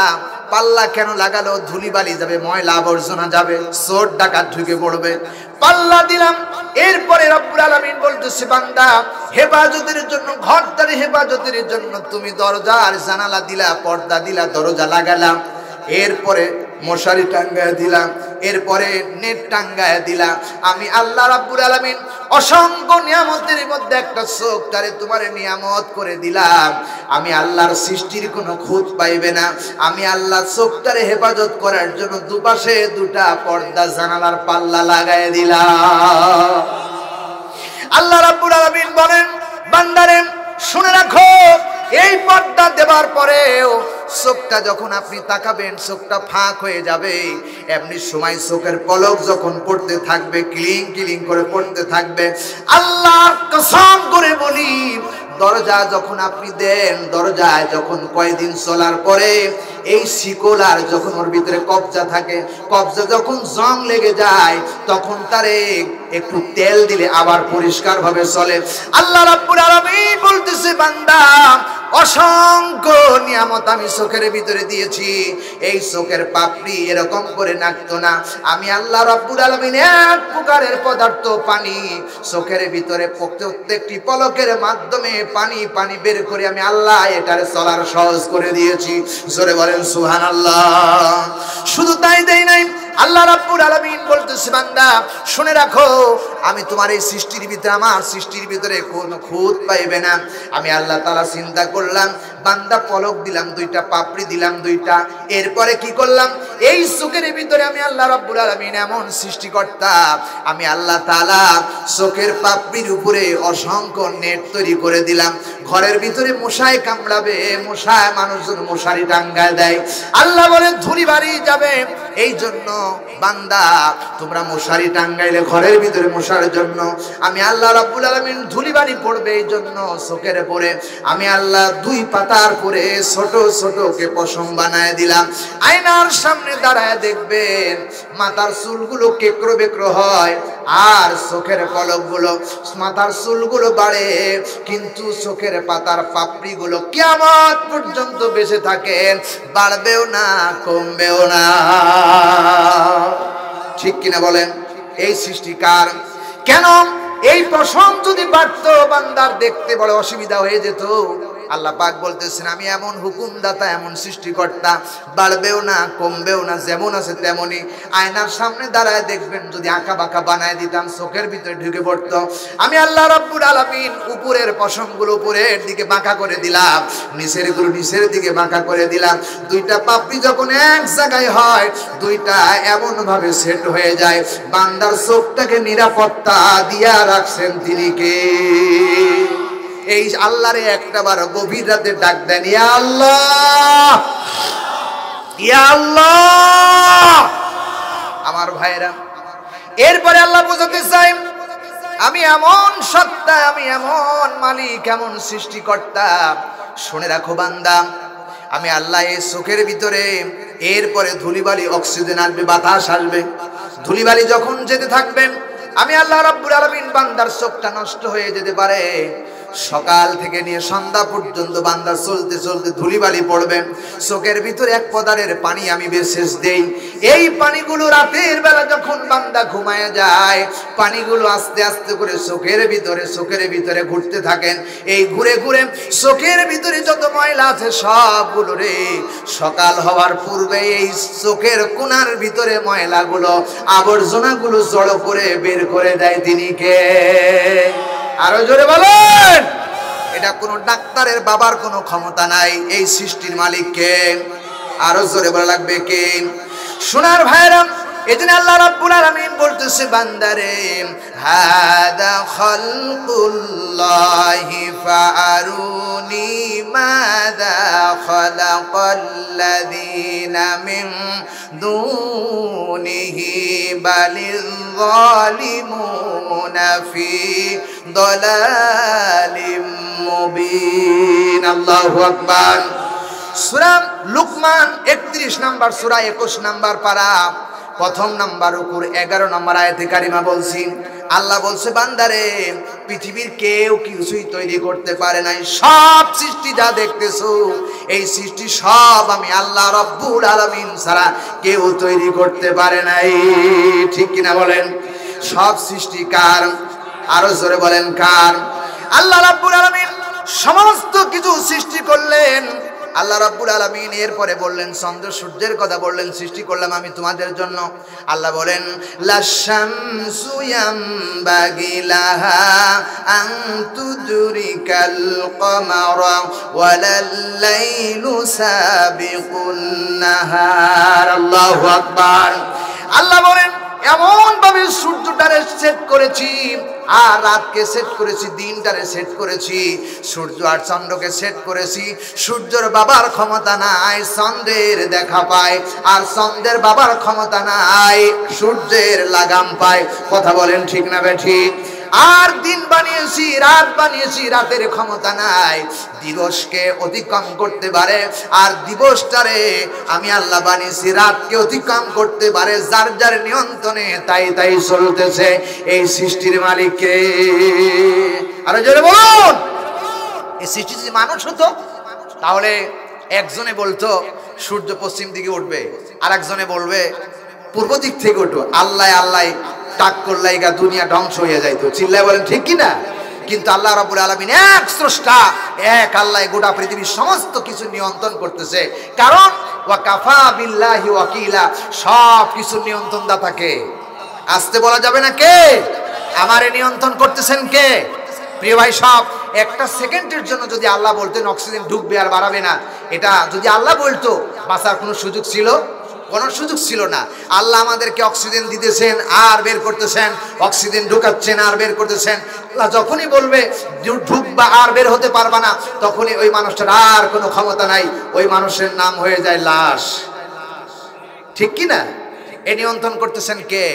পাল্লা কেন লাগালো? ধুলিবালি যাবে, ময়লা আবর্জনা যাবে, চোর ডাকাত ঢুকে পড়বে। পাল্লা দিলাম। এরপরে রব্বুল আলামিন বলতেছে বান্দা হেফাজতের জন্য, ঘরটারে হেফাজতের জন্য তুমি দরজা আর জানালা দিলা, পর্দা দিলা, দরজা লাগালাম। এরপরে মশারি টাঙ্গায় দিলাম। এরপরে নেট টাঙ্গায় দিলা। আমি আল্লাহ রাব্বুল আলামিন অসংখ্য নিয়ামতের মধ্যে একটা চোখ তারে তোমারে নিয়ামত করে দিলাম। আমি আল্লাহর সৃষ্টির কোনো খুঁত পাইবে না। আমি আল্লাহ চোখটারে হেফাজত করার জন্য দুপাশে দুটা পর্দা জানালার পাল্লা লাগায় দিলাম। আল্লাহ রাব্বুল আলামিন বলেন, বান্দারে শুনে রাখো, এই পর্দা দেওয়ার পরেও চোখটা যখন আপনি তাকাবেন চোখটা ফাঁক হয়ে যাবে। এমনি সময় চোখের পলক যখন পড়তে থাকবে, ক্লিং ক্লিং করে পড়তে থাকবে, আল্লাহর কসম করে বলি, দরজা যখন আপনি দেন, দরজায় যখন কয়েকদিন চলার পরে এই শিকল আর যখন ওর ভিতরে কবজা থাকে, কবজা যখন জং লেগে যায়, তখন তারে একটু তেল দিলে আবার পরিষ্কার ভাবে চলে। আল্লাহ রাব্বুল আলামিন বলতেছে, বান্দা অসংখ্য নিয়ামত আমি চোখের ভিতরে দিয়েছি, এই চোখের পাপড়ি এরকম করে নাকতো না। আমি আল্লাহ রাব্বুল আলামিন এক প্রকারের পদার্থ পানি চোখের ভিতরে প্রত্যেকটি পলকের মাধ্যমে পানি পানি বের করে আমি আল্লাহ এটারে চলার সহজ করে দিয়েছি। জোরে বলেন সুবহানাল্লাহ। শুধু তাই দেই নাই, আল্লাহ রাব্বুল আলামিন বলতেছে, বান্দা শুনে রাখো, আমি তোমার এই সৃষ্টির ভিতরে, আমার সৃষ্টির ভিতরে কোনো খুঁত পাইবে না। আমি আল্লাহ তাআলা চিন্তা করলাম, বান্দা পলক দিলাম দুইটা, পাপড়ি দিলাম দুইটা, এরপরে কি করলাম, এই চোখের ভিতরে আমি আল্লাহ রাব্বুল আলামিন এমন সৃষ্টিকর্তা, আমি আল্লাহ তাআলা চোখের পাপড়ির উপরে অসংখ্য নেট তৈরি করে দিলাম। ঘরের ভিতরে মশায় কামড়াবে, মশায় মানুষজন মশারি টাঙ্গায় দেয়। আল্লাহ বলে ধুলি বাড়ি যাবে, এই জন্য বান্দা তোমরা মশারি টাঙ্গাইলে ঘরের ভিতরে মশার জন্য আমি আল্লাহ রাব্বুল আলামিন ধুলি বাড়ি পড়বে, এই জন্য চোখের পরে আমি আল্লাহ দুই পাতার পরে ছোট ছোট কে পশম বানায় দিলাম। আয়নার সামনে দাঁড়ায় দেখবেন মাথার চুলগুলো কেকড়ো বেকড়ো হয়, আর চোখের পলকগুলো, মাথার চুলগুলো বাড়ে, কিন্তু চোখের পাতার পাপড়িগুলো কিয়ামত পর্যন্ত বেঁচে থাকেন, বাড়বেও না কমবেও না। ঠিক কিনা বলেন? এই সৃষ্টিকার কেন? এই পশম যদি বাড়তো বান্দার দেখতে বড় অসুবিধা হয়ে যেত। আল্লাহ পাক বলতেছেন, আমি এমন হুকুমদাতা, এমন সৃষ্টিকর্তা, বাড়বেও না কমবেও না, যেমন আছে তেমনই। আয়নার সামনে দাঁড়ায় দেখবেন যদি আঁকা বাঁকা বানায় দিতাম চোখের ভিতরে ঢুকে পড়তো। আমি আল্লাহ রাব্বুল আলামিন উপরের পশমগুলো উপরের দিকে বাঁকা করে দিলাম, নিচের গুলো নিচের দিকে বাঁকা করে দিলাম। দুইটা পাপড়ি যখন এক জায়গায় হয়, দুইটা এমন ভাবে সেট হয়ে যায়, বান্দার চোখটাকে নিরাপত্তা দিয়া রাখছেন তিনি কে? এই আল্লাহরে একটাবার গভীর রাতে ডাক দেন, ইয়া আল্লাহ, ইয়া আল্লাহ। আমার ভাইরা, এরপরে আল্লাহ বোঝাতে চাই, আমি এমন সত্তা, আমি এমন মালিক, এমন সৃষ্টিকর্তা। শুনে রাখো বান্দা, আমি আল্লাহ এই চোখের ভিতরে এরপরে ধুলিবালি, অক্সিজেন আসবে, বাতাস আসবে, ধুলিবালি যখন যেতে থাকবে, আমি আল্লাহ রাব্বুল আলামিন বান্দার চোখটা নষ্ট হয়ে যেতে পারে। সকাল থেকে নিয়ে সন্ধ্যা পর্যন্ত বান্দা চলতে চলতে ধুলিবালি পড়বে, চোখের ভিতরে এক পদারের পানি আমি বিশেষ দেই। এই পানিগুলো রাতের বেলা যখন বান্দা ঘুমায় যায়, পানিগুলো আস্তে আস্তে করে চোখের ভিতরে ঘুরতে থাকেন। এই ঘুরে ঘুরে চোখের ভিতরে যত ময়লা আছে সবগুলো রে সকাল হওয়ার পূর্বে এই চোখের কোণার ভিতরে ময়লাগুলো, আবর্জনাগুলো জড়ো করে বের করে দেয় তিনি কে? আরো জোরে বলেন। এটা কোনো ডাক্তারের বাবার কোনো ক্ষমতা নাই, এই সৃষ্টির মালিক কে? আরো জোরে বলা লাগবে কে? সোনার ভাইরা, এজন্য আল্লাহ রাব্বুল আলামিন বলতেছে, বান্দারে হাদা খালকুল্লাহি ফাআরুনি মাযা খালাকাল্লাযীনা মিন দুনিহি বালিল যালিমুনা ফি দালালিম মুবিন। আল্লাহু আকবার। সূরা লুকমান 31 নম্বর সূরা 21 নম্বর পারা, প্রথম নাম্বার উপর 11 নম্বর আয়াতে কারিমা বলছি, আল্লাহ বলছে, বান্দারে পৃথিবীর কেউ কিছুই তৈরি করতে পারে নাই, সব সৃষ্টি যা দেখতেছো এই সৃষ্টি সব আমি আল্লাহ রাব্বুল আলামিন ছাড়া কেউ তৈরি করতে পারে নাই। ঠিক কিনা বলেন? সব সৃষ্টি কার? আরো জোরে বলেন কার? আল্লাহ রাব্বুল আলামিন সমস্ত কিছু সৃষ্টি করলেন, আল্লাহ রাব্বুল আলামিন এরপরে বললেন, চন্দ্র সূর্যের কথা বললেন, সৃষ্টি করলাম আমি তোমাদের জন্য। আল্লাহ বলেন, লাশ-শামসু ইয়ামবাগি লাহা আন তুদরিকাল কমারা ওয়ালাল লাইলু সাবিকুন নাহার। আল্লাহু আকবার। আল্লাহ বলেন, এমন ভাবে সূর্যটারে সেট করেছি আর রাতকে সেট করেছি, দিনটারে সেট করেছি, সূর্য আর চন্দ্রকে সেট করেছি। সূর্যের বাবার ক্ষমতা নাই চন্দ্রের দেখা পায়, আর চন্দ্রের বাবার ক্ষমতা নাই সূর্যের লাগাম পায়। কথা বলেন ঠিক না বেঠিক? আর দিন বানিয়েছি, রাত বানিয়েছি, রাতের ক্ষমতা নাই দিবসকে অতিক্রম করতে পারে, আর দিবসটারে আমি আল্লাহ বানিয়েছি রাতকে অতিক্রম করতে পারে। যার যার নিয়ন্ত্রণে তাই তাই চলতেছে। এই সৃষ্টির মালিককে আরো জোরে বলুন। এই সৃষ্টি যদি মানুষ হতো তাহলে একজনে বলতো সূর্য পশ্চিম দিকে উঠবে, আর একজনে বলবে পূর্ব দিক থেকে উঠো। আল্লাহ আল্লাহ টাক করলাই গা দুনিয়া ধ্বংস হয়ে যাইতো। চিল্লায় বলেন ঠিক কিনা? কিন্তু আল্লাহ রাব্বুল আলামিন এক স্রষ্টা, এক আল্লাহ গোটা পৃথিবীর সমস্ত কিছু নিয়ন্ত্রণ করতেছে। কারণ ওয়া কাফা বিল্লাহি ওয়াকিলা, সব কিছু নিয়ন্ত্রণদাতাকে আসতে বলা যাবে না। কে আমারে নিয়ন্ত্রণ করতেছেন? কে? প্রিয় ভাই, সব একটা সেকেন্ডের জন্য যদি আল্লাহ বলতেন অক্সিজেন ঢুকবে আর বাড়াবে না, এটা যদি আল্লাহ বলতো বাঁচার কোনো সুযোগ ছিল? কোনো সুযোগ ছিল না। আল্লাহ আমাদেরকে অক্সিজেন দিতেছেন আর বের করতেছেন, অক্সিজেন ঢুকাচ্ছেন আর বের করতেছেন। আল্লাহ যখনই বলবে ঢুকবা আর বের হতে পারবা না, তখনই ওই মানুষটার আর কোনো ক্ষমতা নাই, ওই মানুষের নাম হয়ে যায় লাশ। ঠিক কি না? এ নিয়ন্ত্রণ করতেছেন কে?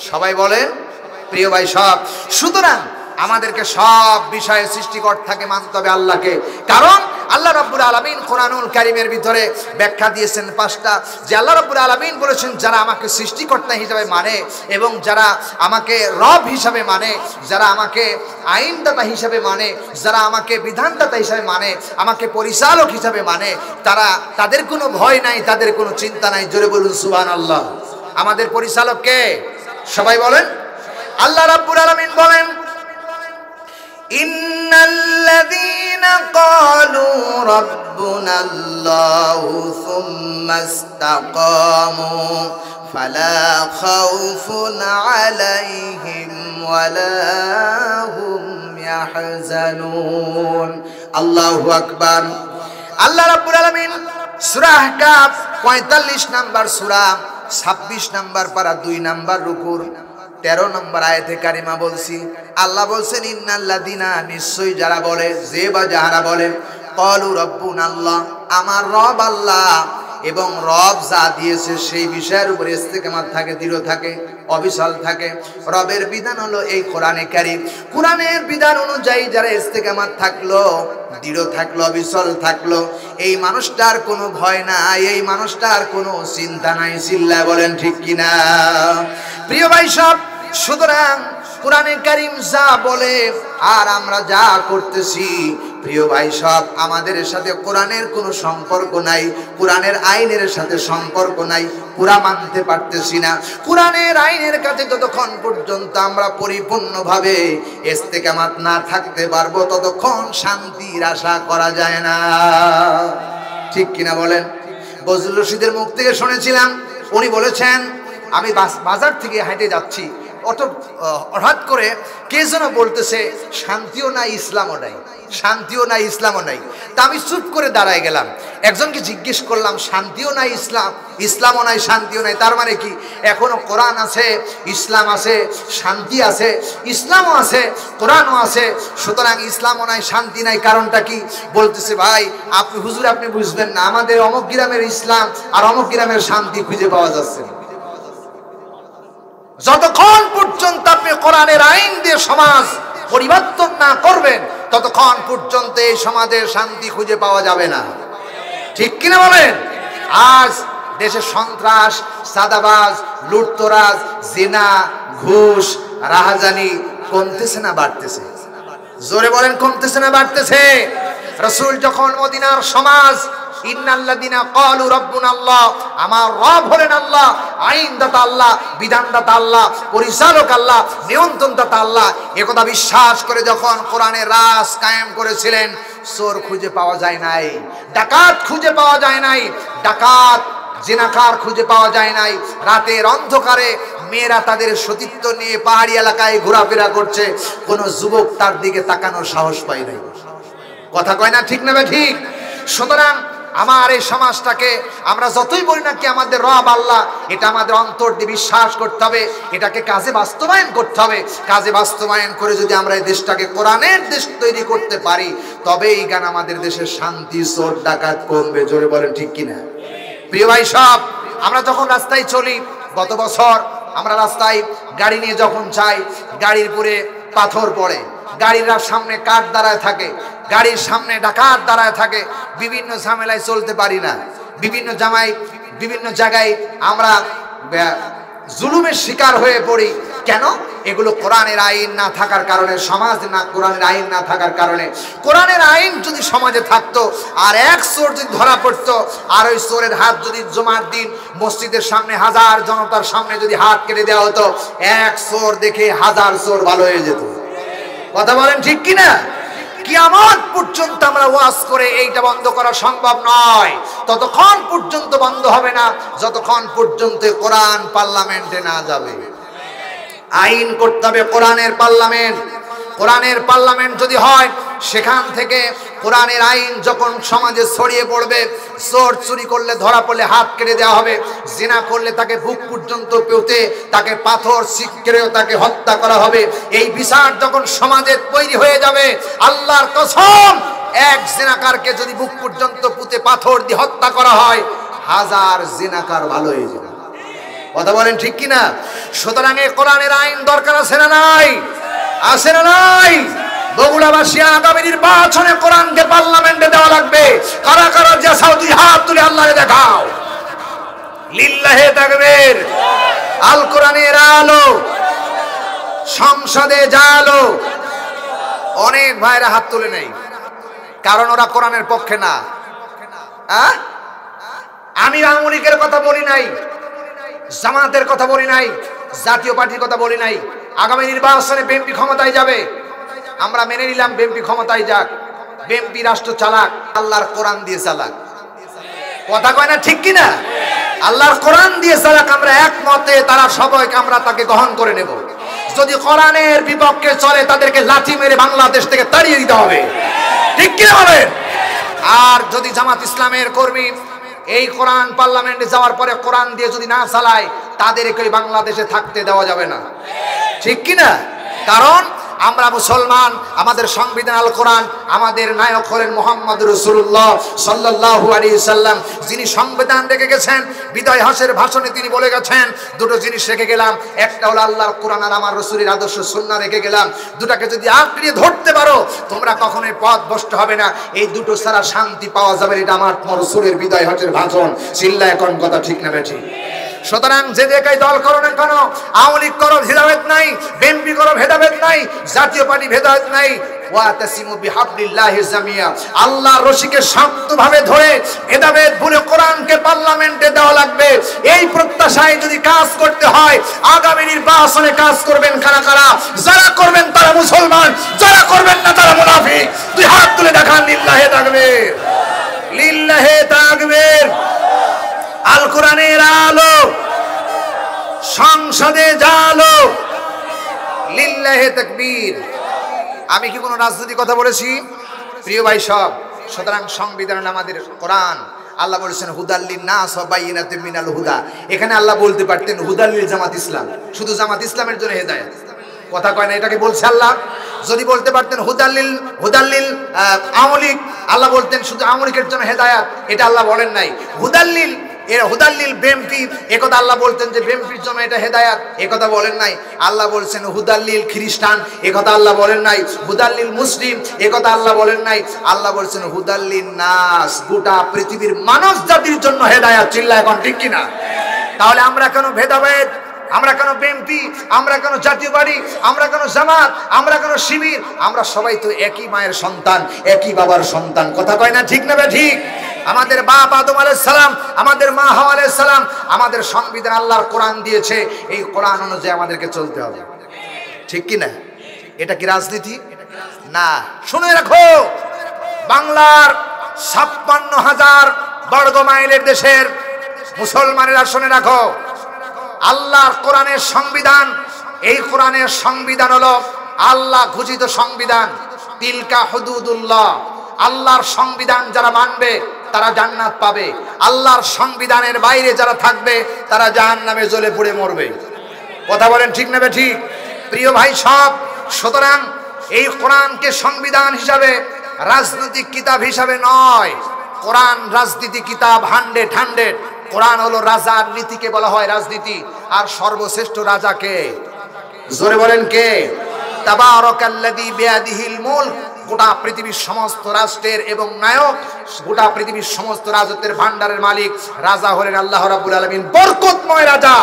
সবাই বলেন প্রিয় ভাই সব। সুতরাং আমাদেরকে সব বিষয়ে সৃষ্টিকর্তাকে মানতে হবে আল্লাহকে। কারণ আল্লাহ রাব্বুল আলামিন কোরআনুল কারীমের ভিতরে ব্যাখ্যা দিয়েছেন পাঁচটা, যে আল্লাহ রাব্বুল আলামিন বলেছেন যারা আমাকে সৃষ্টিকর্তা হিসেবে মানে এবং যারা আমাকে রব হিসাবে মানে, যারা আমাকে আইনদাতা হিসাবে মানে, যারা আমাকে বিধানদাতা হিসাবে মানে, আমাকে পরিচালক হিসাবে মানে, তাদের কোনো ভয় নাই, তাদের কোনো চিন্তা নাই। জোরে বলুন সুবহানাল্লাহ। আমাদের পরিচালক কে? সবাই বলেন। আল্লাহ রাব্বুল আলামিন বলেন, ইন্নাল্লাযীনা ক্বালু রাব্বুনাল্লাহু সুম্মা ইসতাকামু ফালা খাউফুন আলাইহিম ওয়ালা হুম ইয়াহজানুন। আল্লাহু আকবার। আল্লাহ রাব্বুল আলামিন সূরা আহকাফ 45 নাম্বার সূরা 26 নাম্বার পারা 2 নাম্বার রুকুর 13 নম্বর আয়াতে কারিমা বলছি। আল্লাহ বলছেন, ইন্নাল্লাযীনা, নিশ্চয়ই যারা বলে, যে বা যারা বলে, ক্বালু রাব্বুনাল্লাহ, আমার রব আল্লাহ, এবং রব যা দিয়েছে সেই বিষয়ের উপরে ইস্তেকামাত থাকে, দৃঢ় থাকে, অবিচল থাকে। রবের বিধান হলো এই কোরআনে কারীম। কোরআনের বিধান অনুযায়ী যারা ইস্তেকামাত থাকলো, দৃঢ় থাকলো, অবিচল থাকলো, এই মানুষটার কোনো ভয় নাই, এই মানুষটার কোনো চিন্তা নাই। চিল্লায় বলেন ঠিক কিনা? প্রিয় ভাই সব, সুতরাং কোরআনে কারীম যা বলে আর আমরা যা করতেছি, প্রিয় ভাই সব, আমাদের সাথে কোরআনের কোনো সম্পর্ক নাই, কোরআনের আইনের সাথে সম্পর্ক নাই, পুরা মানতে পারতেছি না। কোরআনের আইনের কাছে যতক্ষণ পর্যন্ত আমরা পরিপূর্ণভাবে ইস্তেকামাত না থাকতে পারবো, ততক্ষণ শান্তির আশা করা যায় না। ঠিক কিনা বলেন? বজলুর রশিদের মুখ থেকে শুনেছিলাম, উনি বলেছেন, আমি বাজার থেকে হেঁটে যাচ্ছি, হঠাৎ করে কে যেন বলতেছে শান্তিও নাই ইসলামও নাই, শান্তিও নাই ইসলামও নাই। তা আমি চুপ করে দাঁড়ায় গেলাম। একজনকে জিজ্ঞেস করলাম, শান্তিও নাই ইসলাম, ইসলামও নাই, শান্তিও নাই, তার মানে কি? এখনো কোরআন আছে, ইসলাম আছে, শান্তি আছে, ইসলামও আছে, কোরআনও আছে, সুতরাং ইসলামও নাই, শান্তি নাই, কারণটা কি? বলতেছে, ভাই আপনি হুজুর, আপনি বুঝবেন না, আমাদের অমুক গ্রামের ইসলাম আর অমুক গ্রামের শান্তি খুঁজে পাওয়া যাচ্ছে না। যতক্ষণ পর্যন্ত আপনি কোরআনের আইন দিয়ে সমাজ পরিবর্তন না করবেন, ততক্ষণ পর্যন্ত এই সমাজের শান্তি খুঁজে পাওয়া যাবে না। ঠিক কিনা বলেন? আজ দেশে সন্ত্রাস, সাদাবাজ, লুটতরাজ, জিনা, ঘুষ, রাহাজানি কমতেছে না বাড়তেছে? জোরে বলেন, কমতেছে না বাড়তেছে? রাসূল যখন মদিনার সমাজ ইন্নাল্লাযিনা ক্বালু রাব্বুনাল্লাহ, আমার রব হলেন আল্লাহ, আইনদাতা আল্লাহ, বিধানদাতা আল্লাহ, পরিচালক আল্লাহ, নিয়ন্ত্রণদাতা আল্লাহ, একথা বিশ্বাস করে যখন কোরআনের রাজ কায়েম করেছিলেন, চোর খুঁজে পাওয়া যায় নাই, ডাকাত খুঁজে পাওয়া যায় নাই, ডাকাত জিনাকার খুঁজে পাওয়া যায় নাই। রাতের অন্ধকারে মেয়েরা তাদের সতীত্ব নিয়ে পাহাড়ি এলাকায় ঘোরাফেরা করছে, কোন যুবক তার দিকে তাকানোর সাহস পায় নাই। কথা কয় না ঠিক না ঠিক? সুতরাং আমার এই সমাজটাকে আমরা যতই বলি না কি আমাদের রব আল্লাহ, এটা আমাদের অন্তর দিয়ে বিশ্বাস করতে হবে, এটাকে কাজে বাস্তবায়ন করতে হবে। কাজে বাস্তবায়ন করে যদি আমরা এই দেশটাকে কোরআনের দেশ তৈরি করতে পারি, তবে এই গান আমাদের দেশের শান্তি, চোর ডাকাত কমবে। জোরে বলেন ঠিক কিনা? প্রিয় ভাই সব, আমরা যখন রাস্তায় চলি, গত বছর আমরা রাস্তায় গাড়ি নিয়ে যখন যাই, গাড়ির উপরে পাথর পড়ে, গাড়ির সামনে কাঠ দাঁড়ায় থাকে, গাড়ির সামনে ডাকাত দাঁড়ায় থাকে, বিভিন্ন ঝামেলায় চলতে পারি না, বিভিন্ন জায়গায় আমরা জুলুমের শিকার হয়ে পড়ি। কেন? এগুলো কোরআনের আইন না থাকার কারণে, সমাজ না কোরআনের আইন না থাকার কারণে। কোরআনের আইন যদি সমাজে থাকতো, আর এক চোর যদি ধরা পড়তো, আর ওই চোরের হাত যদি জুমার দিন মসজিদের সামনে হাজার জনতার সামনে যদি হাত কেটে দেওয়া হতো, এক চোর দেখে হাজার চোর ভালো হয়ে যেত। কথা বলেন ঠিক কিনা? কিয়ামত পর্যন্ত আমরা ওয়াজ করে এইটা বন্ধ করা সম্ভব নয়। ততক্ষণ পর্যন্ত বন্ধ হবে না যতক্ষণ পর্যন্ত কোরআন পার্লামেন্টে না যাবে। আইন করতে হবে কোরআনের পার্লামেন্ট। কোরআনের পার্লামেন্ট যদি হয়, সেখান থেকে কোরআনের আইন যখন সমাজে ছড়িয়ে পড়বে, চোর চুরি করলে ধরা পড়লে হাত কেটে দেওয়া হবে, জিনা করলে তাকে বুক পর্যন্ত পেতে তাকে পাথর ছিটকেও তাকে হত্যা করা হবে। এই বিচার যখন সমাজে তৈরি হয়ে যাবে, আল্লাহর কসম, এক জিনাকারকে যদি বুক পর্যন্ত পুঁতে পাথর দিয়ে হত্যা করা হয়, হাজার জিনাকার ভালো হয়ে যাবে। কথা বলেন ঠিক কিনা? সুতরাং এই কোরআনের আইন দরকার আছে না নাই? আছে না নাই? বগুড়াবাসী আগামী নির্বাচনে কোরআনকে পার্লামেন্টে দেওয়া লাগবে। কারা কারা যে সাউদি হাত তুলে আল্লাহকে দেখাও। লিল্লাহে তাকবীর। আল কোরআনের আলো সংসদে জালো। অনেক ভাইরা হাত তুলে নেই, কারণ ওরা কোরআনের পক্ষে না। আমি আওয়ামী লীগের কথা বলি নাই, জামাতের কথা বলি নাই, জাতীয় পার্টির কথা বলি নাই। আগামী নির্বাচনে বিএনপি ক্ষমতায় যাবে, আমরা মেনে নিলাম বিএনপি ক্ষমতায় যাক। বিএনপি রাষ্ট্র চালাক, আল্লাহর কোরআন দিয়ে চালাক। কথা কয় না ঠিক কিনা? আল্লাহর কোরআন দিয়ে চালাক, আমরা একমতে, তারা সবাইকে আমরা তাকে গ্রহণ করে নেব। যদি কোরআনের বিপক্ষে চলে, তাদেরকে লাঠি মেরে বাংলাদেশ থেকে তাড়িয়ে দিতে হবে। ঠিক কিনা বলেন? আর যদি জামাত ইসলামের কর্মী এই কোরআন পার্লামেন্টে যাওয়ার পরে কোরআন দিয়ে যদি না চালায়, তাদেরকে বাংলাদেশে থাকতে দেওয়া যাবে না। ঠিক কিনা? কারণ আমরা মুসলমান, আমাদের সংবিধান আল কোরআন, আমাদের নায়ক হলেন মুহাম্মদ রাসূলুল্লাহ সাল্লাল্লাহু আলাইহি সাল্লাম, যিনি সংবিধান রেখে গেছেন। বিদায় হাসের ভাষণে তিনি বলে গেছেন, দুটো জিনিস রেখে গেলাম, একটা হলো আল্লাহর কোরআন আর আমার রাসূলের আদর্শ সুন্নাহ রেখে গেলাম। দুটাকে যদি আঁকড়ে ধরতে পারো, তোমরা কখনোই পথ ভ্রষ্ট হবে না। এই দুটো ছাড়া শান্তি পাওয়া যাবে না। এটা আমার রাসূলের বিদায় হাসের ভাষণ। চিল্লায় কোন কথা ঠিক না বেঠিক? সুতরাং যে জায়গায় দল করো না কেন, আওয়ামী লীগ করো ভেদাভেদ নাই, বিএনপি করো ভেদাভেদ নাই, জাতীয় পার্টি ভেদাভেদ নাই। ওয়াতাসিমু বিহাবলিল্লাহি জামিয়া, আল্লাহর রশিকে শক্তভাবে ধরে ভেদাভেদ ভুলে কোরআনকে পার্লামেন্টে দেওয়া লাগবে। এই প্রত্যাশায় যদি কাজ করতে হয়, আগামী নির্বাচনে কাজ করবেন কারা কারা? যারা করবেন তারা মুসলমান, যারা করবেন না তারা মুনাফিক। দুই হাত তুলে দেখান, লিল্লাহে তাকবীর, লিল্লাহে তাকবীর। আল কোরআনের আলো সংসদে জালো। লিল্লাহে তাকবীর। আমি কি কোনো রাজনৈতিক কথা বলেছি? প্রিয় ভাই সব, সুতরাং সংবিধান আমাদের কোরআন। আল্লাহ বলেছেন হুদাল্লিন নাস ওয়া বাইয়িনাতিন মিনাল হুদা। এখানে আল্লাহ বলতে পারতেন হুদাল্লিল জামাত ইসলাম, শুধু জামাত ইসলামের জন্য হেদায়েত। কথা কয় না? এটাকে বলছে আল্লাহ। যদি বলতে পারতেন হুদাল্লিল আওয়ামী লীগ, আল্লাহ বলতেন শুধু আওয়ামী লীগের জন্য হেদায়েত। এটা আল্লাহ বলেন নাই। হুদাল্লিল বিএনপি, একথা আল্লাহ বলতেন যে বিএনপির জন্য এটা হেদায়েত, একথা বলেন নাই। আল্লাহ বলছেন হুদাল্লিল খ্রিস্টান, একথা আল্লাহ বলেন নাই। হুদাল্লিল মুসলিম, একথা আল্লাহ বলেন নাই। আল্লাহ বলছেন হুদাল্লিন নাস, গোটা পৃথিবীর মানব জাতির জন্য হেদায়েত। চিল্লায় এখন ঠিক কিনা? তাহলে আমরা কেন ভেদাভেদ? আমরা কেন বিএনপি? আমরা কেন জাতীয় পার্টি? আমরা কেন জামাত? আমরা কেন শিবির? আমরা সবাই তো একই মায়ের সন্তান, একই বাবার সন্তান। কথা কয় না ঠিক না? ঠিক। আমাদের বাপ আদম আলাইহিস সালাম, আমাদের মা হাওয়া আলাইহিস সালাম, আমাদের সংবিধান আল্লাহর কোরআন দিয়েছে, এই কোরআন অনুযায়ী আমাদেরকে চলতে হবে, ঠিক কি না? এটা কি রাজনীতি? না। শুনে রাখো, বাংলার ৫৬,০০০ বর্গ মাইলের দেশের মুসলমানেরা শুনে রাখো, আল্লাহর কোরআনের সংবিধান, এই কোরআনের সংবিধান হলো আল্লাহ ঘোষিত সংবিধান। তিলকা হুদুদুল্লাহ, আল্লাহর সংবিধান যারা মানবে তারা জান্নাত পাবে, আল্লাহর সংবিধানের বাইরে যারা থাকবে তারা জাহান্নামে জ্বলে পুড়ে মরবে। কথা বলেন ঠিক না ঠিক? প্রিয় ভাই সব, সুতরাং এই কোরআনকে সংবিধান হিসাবে, রাজনৈতিক কিতাব হিসাবে নয়। কোরআন রাজনীতি কিতাব 100। কোরআন হলো রাজার নীতিকে বলা হয় রাজনীতি। আর সর্বশ্রেষ্ঠ রাজাকে জোরে বলেন কে? তাবারাকাল্লাযী বিয়াদিহিল মুলক, গোটা পৃথিবীর সমস্ত রাষ্ট্রের এবং নায়ক, গোটা পৃথিবীর সমস্ত রাজত্বের ভান্ডারের মালিক রাজা হলেন আল্লাহ রাব্বুল আলামিন, বরকতময় রাজা।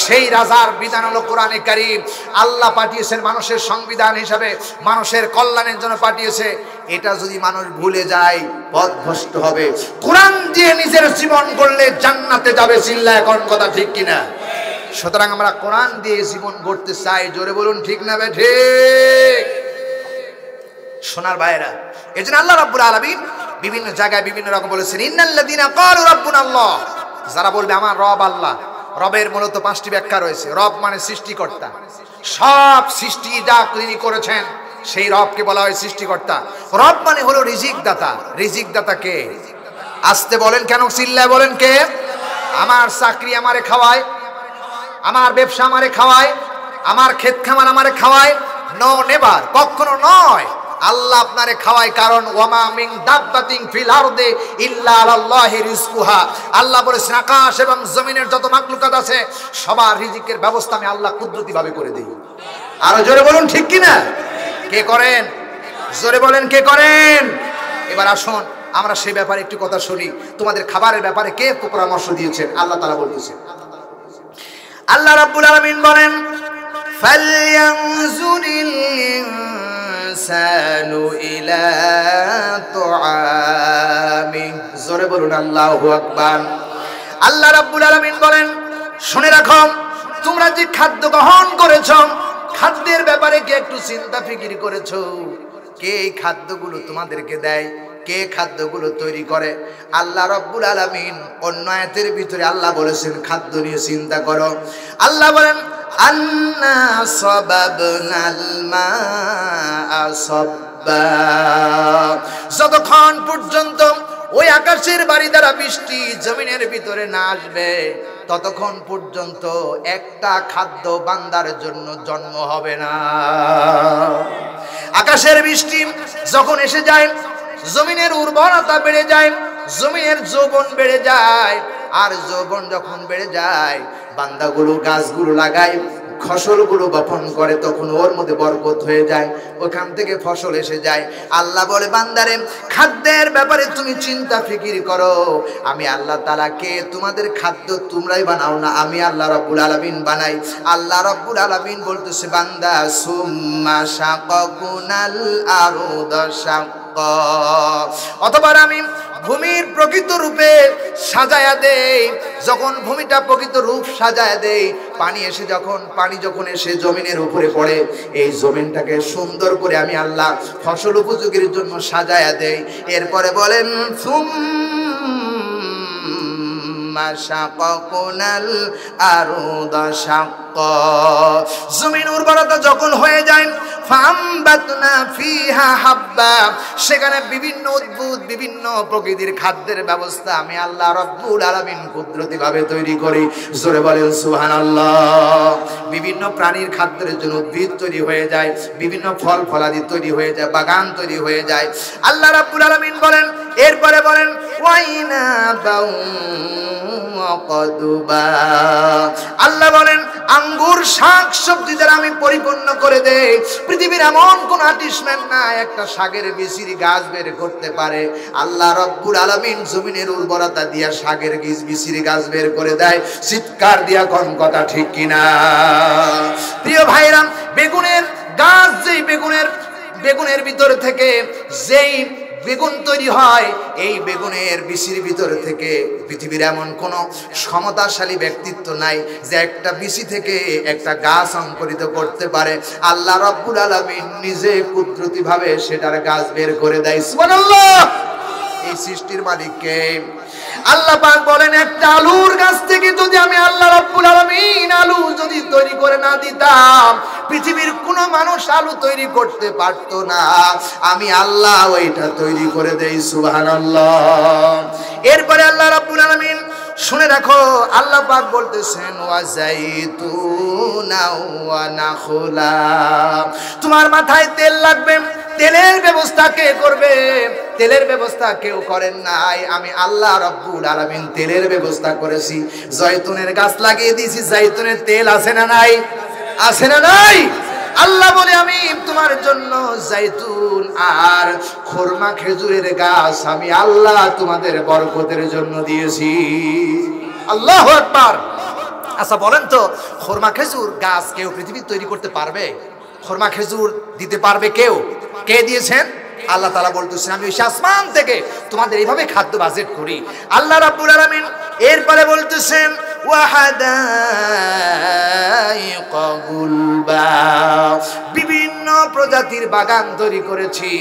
সেই রাজার বিধান হলো কোরআনে কারীম। আল্লাহ পাঠিয়েছেন মানুষের সংবিধান হিসাবে, মানুষের কল্যাণের জন্য পাঠিয়েছে। এটা যদি মানুষ ভুলে যায় পথভ্রষ্ট হবে। কোরআন দিয়ে নিজের জীবন গড়লে জান্নাতে যাবে, চিল্লায় এখন কথা ঠিক কিনা? সুতরাং আমরা কোরআন দিয়ে জীবন গড়তে চাই, জোরে বলুন ঠিক না ঠিক? সোনার ভাইরা, এজন্য আল্লাহ রাব্বুল আলামিন বিভিন্ন জায়গায় বিভিন্ন রকম বলেছেন, ইন্নাল্লাযীনা ক্বালু রাব্বুনাল্লাহ, যারা বলবে আমার রব আল্লাহ। রবের মূলত 5টি ব্যাখ্যা রয়েছে। রব মানে সৃষ্টিকর্তা, সব সৃষ্টি যা তিনি করেছেন সেই রবকে বলা হয় সৃষ্টিকর্তা। রব মানে হলো রিজিক দাতা। রিজিক দাতা কে? আসতে বলেন কেন, চিল্লায় বলেন কে? আমার চাকরি আমারে খাওয়ায়, আমার ব্যবসা আমারে খাওয়ায়, আমার ক্ষেত খামার আমারে খাওয়ায়? নো, নেভার, কখনো নয়। আল্লাহ আপনারে খাওয়ায়, কারণ ওয়ামা মিন দাব্বাতিন ফিল আরদি ইল্লা আলাল্লাহি রিজকুহা। আল্লাহ বলেছেন আকাশ এবং জমিনের যত মাখলুকাত আছে সবার রিজিকের ব্যবস্থা আমি আল্লাহ কুদরতি ভাবে করে দেই। আরো জোরে বলুন ঠিক কি না? কে করেন? জোরে বলেন কে করেন? এবার আসুন আমরা সেই ব্যাপারে একটু কথা শুনি। তোমাদের খাবারের ব্যাপারে কে পরামর্শ দিয়েছেন? আল্লাহ তাআলা বলেছেন, আল্লাহ রাব্বুল আলামিন বলেন, ফালয়ানজুরিল ইনসানু ইলা তুআমি। জোরে বলুন আল্লাহু আকবার। আল্লাহ রাব্বুল আলামিন বলেন, শুনে রাখো, তোমরা যে খাদ্য গ্রহণ করেছো, খাদ্যের ব্যাপারে কে একটু চিন্তা ফিকির করেছো? কে এই খাদ্যগুলো তোমাদেরকে দেয়? কে খাদ্যগুলো তৈরি করে? আল্লাহ রাব্বুল আলামিন অন্য আয়াতের ভিতরে আল্লাহ বলেছেন খাদ্য নিয়ে চিন্তা করো। আল্লাহ বলেন, আন্না সাবাবনাল মাআ সাব্বা। যতক্ষণ পর্যন্ত ওই আকাশের বাড়ি দ্বারা বৃষ্টি জমিনের ভিতরে না আসবে ততক্ষণ পর্যন্ত একটা খাদ্য বান্দার জন্য জন্ম হবে না। আকাশের বৃষ্টি যখন এসে যায়, জমিনের উর্বরতা বেড়ে যায়, জমিনের যৌবন বেড়ে যায়। আর যৌবন যখন বেড়ে যায়, বান্দাগুলো গাছগুলো লাগায়, ফসলগুলো বপন করে, তখন ওর মধ্যে বরকত হয়ে যায়, ওখান থেকে ফসল এসে যায়। আল্লাহ বলে, বান্দারে খাদ্যের ব্যাপারে তুমি চিন্তা ফিকির করো। আমি আল্লাহ তাআলা কে? তোমাদের খাদ্য তোমরাই বানাও না, আমি আল্লাহ রাব্বুল আলামিন বানাই। আল্লাহ রাব্বুল আলামিন বলতেছে, বান্দা সুম্মা শাকাকুনাল আরদা শাক্কা, অতঃপর আমি ভূমির প্রকৃত রূপে সাজায়া দেই। যখন ভূমিটা প্রকৃত রূপ সাজায়া দেই, পানি যখন এসে জমিনের উপরে পড়ে, এই জমিনটাকে সুন্দর করে আমি আল্লাহ ফসল উপযোগীর জন্য সাজায়া দেই। এরপরে বলেন, সুম্মা শাকাকুনাল আরদা শাক্কা, জমিন উর্বরতা যখন হয়ে যায়, ফামবাতনা ফিহা হাব্বা, সেখানে বিভিন্ন উদ্ভিদ, বিভিন্ন প্রকৃতির খাদ্যের ব্যবস্থা আমি আল্লাহ রাব্বুল আলামিন কুদরতি ভাবে তৈরি করি। জোরে বলেন সুবহানাল্লাহ। বিভিন্ন প্রাণীর খাদ্যের জন্য উদ্ভিদ তৈরি হয়ে যায়, বিভিন্ন ফল ফলাদি তৈরি হয়ে যায়, বাগান তৈরি হয়ে যায়। আল্লাহ রাব্বুল আলামিন বলেন, এরপরে বলেন, ওয়াইনা বাউ কদবা, আল্লাহ বলেন আঙ্গুর শাক সবজি দ্বারা আমি পরিপূর্ণ করে দেই। পৃথিবীর এমন কোন আর্টিস্টম্যান না একটা শাকের বিচির গাছ বের করতে পারে। আল্লাহ রাব্বুল আলামিন জমিনের উর্বরতা দিয়া শাকের বিচির গাছ বের করে দেয়। চিৎকার দিয়া কোন কথা ঠিক কিনা? প্রিয় ভাইরা, বেগুনের গাছ, যেই বেগুনের ভিতর থেকে যেই বেগুন তৈরি হয়, এই বেগুনের বিচির ভিতর থেকে পৃথিবীর এমন কোনো ক্ষমতাশালী ব্যক্তিত্ব নাই যে একটা বিচি থেকে একটা গাছ অঙ্কুরিত করতে পারে। আল্লাহ রাব্বুল আলামিন নিজে কুদরতিভাবে সেটার গাছ বের করে দেয়। সুবহানাল্লাহ। এই সৃষ্টির মালিক কে? আল্লাহ পাক বলেন, একটা আলুর গাছ থেকে যদি আমি আল্লাহ রাব্বুল আলামিন আলু যদি তৈরি করে না দিতাম, পৃথিবীর কোনো মানুষ আলু তৈরি করতে পারতো না। আমি আল্লাহ ওইটা তৈরি করে দেই। সুবহানাল্লাহ। এরপরে আল্লাহ রাব্বুল আলামিন, শুনে রাখো, আল্লাহ পাক বলতেছেন ওয়া যাইতুনা ওয়া নাখলা। তোমার মাথায় তেল লাগবে, তেলের ব্যবস্থা কে করবে? তেলের ব্যবস্থা কেউ করেন নাই, আমি আল্লাহ রাব্বুল আলামিন তেলের ব্যবস্থা করেছি। জয়তুনের গাছ লাগিয়ে দিয়েছি, জয়তুনের তেল আছে না নাই? আছে না নাই? আল্লাহ বলে, আমি তোমার জন্য জয়তুন আর খুরমা খেজুরের গাছ আমি আল্লাহ তোমাদের বরকতের জন্য দিয়েছি। আল্লাহু আকবার। আচ্ছা বলেন তো, খুরমা খেজুর গাছ কেউ পৃথিবীতে তৈরি করতে পারবে? খুরমা খেজুর দিতে পারবে কেউ? কে দিয়েছেন? আল্লাহ তাআলা বলতেছেন, আমি ওই আসমান থেকে তোমাদের এইভাবে খাদ্য বাজেট করি। আল্লাহ রাব্বুল আলামিন এরপরে বলতেছেন ওয়াহাদাইকা গুলবা, বিভিন্ন প্রজাতির বাগান তৈরি করেছি।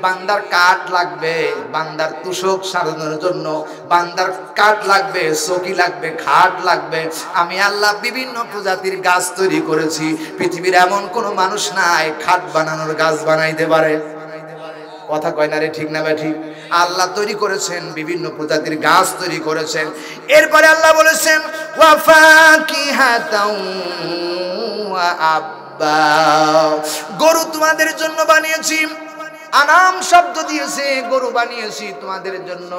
বান্দার কাঠ লাগবে, বান্দার তুষক সারানোর জন্য বান্দার কাঠ লাগবে, চকি লাগবে, খাট লাগবে। আমি আল্লাহ বিভিন্ন প্রজাতির গাছ তৈরি করেছি। পৃথিবীর এমন কোনো মানুষ নাই খাট বানানোর গাছ বানাইতে পারে। কথা কয় না রে, ঠিক না ঠিক? আল্লাহ তৈরি করেছেন, বিভিন্ন প্রজাতির গাছ তৈরি করেছেন। এরপরে আল্লাহ বলেছেন ওয়া ফাকিহাতাও ওয়া আব্বা, গরু তোমাদের জন্য বানিয়েছি। আনাম শব্দ দিয়েছে, গরু বানিয়েছি তোমাদের জন্য।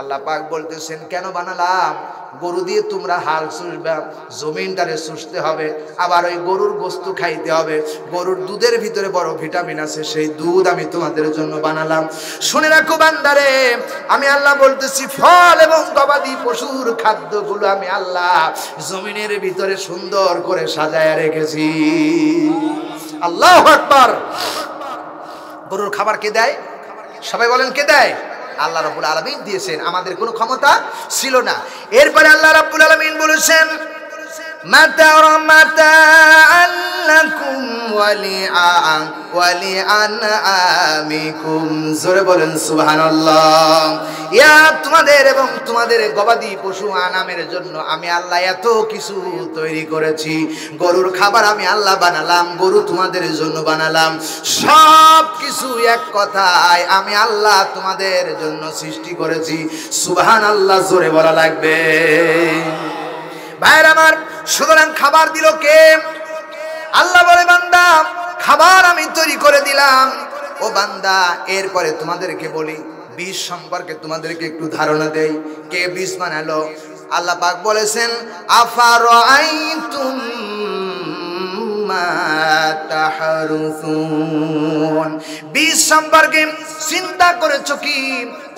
আল্লাহ পাক বলতেছেন, কেন বানালাম? গরু দিয়ে তোমরা হাল চুষবা, জমিনটারে চুষতে হবে, আবার ওই গরুর গোস্ত খাইতে হবে। গরুর দুধের ভিতরে বড় ভিটামিন আছে, সেই দুধ আমি তোমাদের জন্য বানালাম। শুনে রাখো বান্দারে, আমি আল্লাহ বলতেছি, ফল এবং গবাদি পশুর খাদ্যগুলো আমি আল্লাহ জমিনের ভিতরে সুন্দর করে সাজায় রেখেছি। আল্লাহু আকবার। গরুর খাবার কে দেয়? সবাই বলেন, কে দেয়? আল্লাহ রাব্বুল আলামিন দিয়েছেন, আমাদের কোনো ক্ষমতা ছিল না। এরপরে আল্লাহ রাব্বুল আলামিন বলেছেন মাতাআন লাকুম ওয়া লিআনআমিকুম, জোরে বলেন সুবহানাল্লাহ। ইয়া তোমাদের এবং তোমাদের গবাদি পশু আনামের জন্য আমি আল্লাহ এত কিছু তৈরি করেছি। গরুর খাবার আমি আল্লাহ বানালাম, গরু তোমাদের জন্য বানালাম। সব কিছু এক কথায় আমি আল্লাহ তোমাদের জন্য সৃষ্টি করেছি। সুবহানাল্লাহ, জোরে বলা লাগবে। ভাইরা আমার, সুতরাং খাবার দিল কে? আল্লাহ বলে, বান্দা খাবার আমি তৈরি করে দিলাম। ও বান্দা, এরপরে তোমাদেরকে বলি, বীজ সম্পর্কে তোমাদেরকে একটু ধারণা দেই। কে বীজ বানালো? আল্লাহ পাক বলেছেন আফারাআইতুম মা তাহরুসুন, বীজ সম্পর্কে চিন্তা করেছো কি?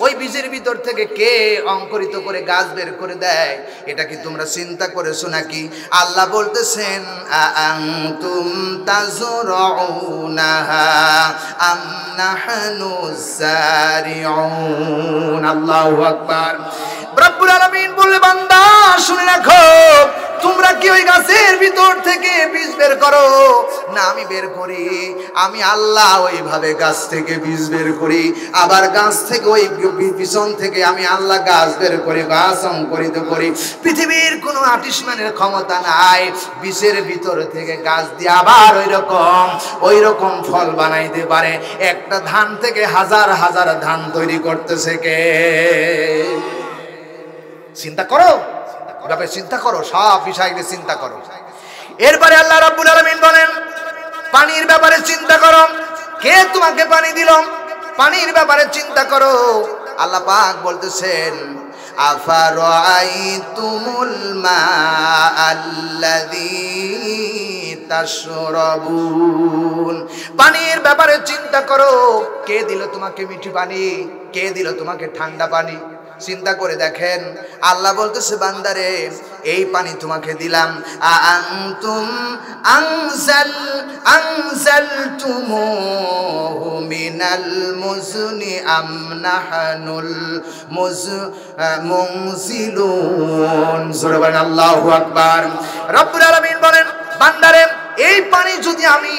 ওই বীজের ভিতর থেকে কে অঙ্কুরিত করে গাছ বের করে দেয়, এটা কি তোমরা চিন্তা করেছো নাকি? আল্লাহ বলতেছেন আআনতুম তাযরাউনাহা আম নাহনুস সারিউন। আল্লাহু আকবার। রব্বুল আলামিন বলে, বান্দা শুনে রাখো, তোমরা কি ওই গাছের ভিতর থেকে বীজ বের করো? না, আমি বের করি। আমি আল্লাহ ওইভাবে গাছ থেকে বীজ বের করি, আবার গাছ থেকে ওই পিছন থেকে আমি আল্লাহ গাছ বের করে গাছ অঙ্কুরিত করি। পৃথিবীর কোনো আর্টিস্টম্যানের ক্ষমতা নাই বীজের ভিতর থেকে গাছ দিয়ে আবার ওই রকম ফল বানাইতে পারে। একটা ধান থেকে হাজার হাজার ধান তৈরি করতেছে কে? চিন্তা করো, ব্যাপারে চিন্তা করো, সব বিষয়গুলো চিন্তা করো। এরপরে আল্লাহ রাব্বুল আলামিন বলেন, পানির ব্যাপারে চিন্তা করো। কে তোমাকে পানি দিল? পানির ব্যাপারে চিন্তা করো। আল্লাহ পাক বলতেছেন আফারাআইতুমুল মাআল্লাযী তাশরাবুন, পানির ব্যাপারে চিন্তা করো। কে দিল তোমাকে মিঠি পানি? কে দিল তোমাকে ঠান্ডা পানি? চিন্তা করে দেখেন, আল্লাহ বলতেছে বান্দারে এই পানি তোমাকে দিলাম, আনতুম আনজালতুমুহু মিনাল মুজনি আম নাহনুল মুনজিলুন। জোরে বলেন আল্লাহু আকবার। রব্বুল আলামিন বলেন বান্দারে এই পানি যদি আমি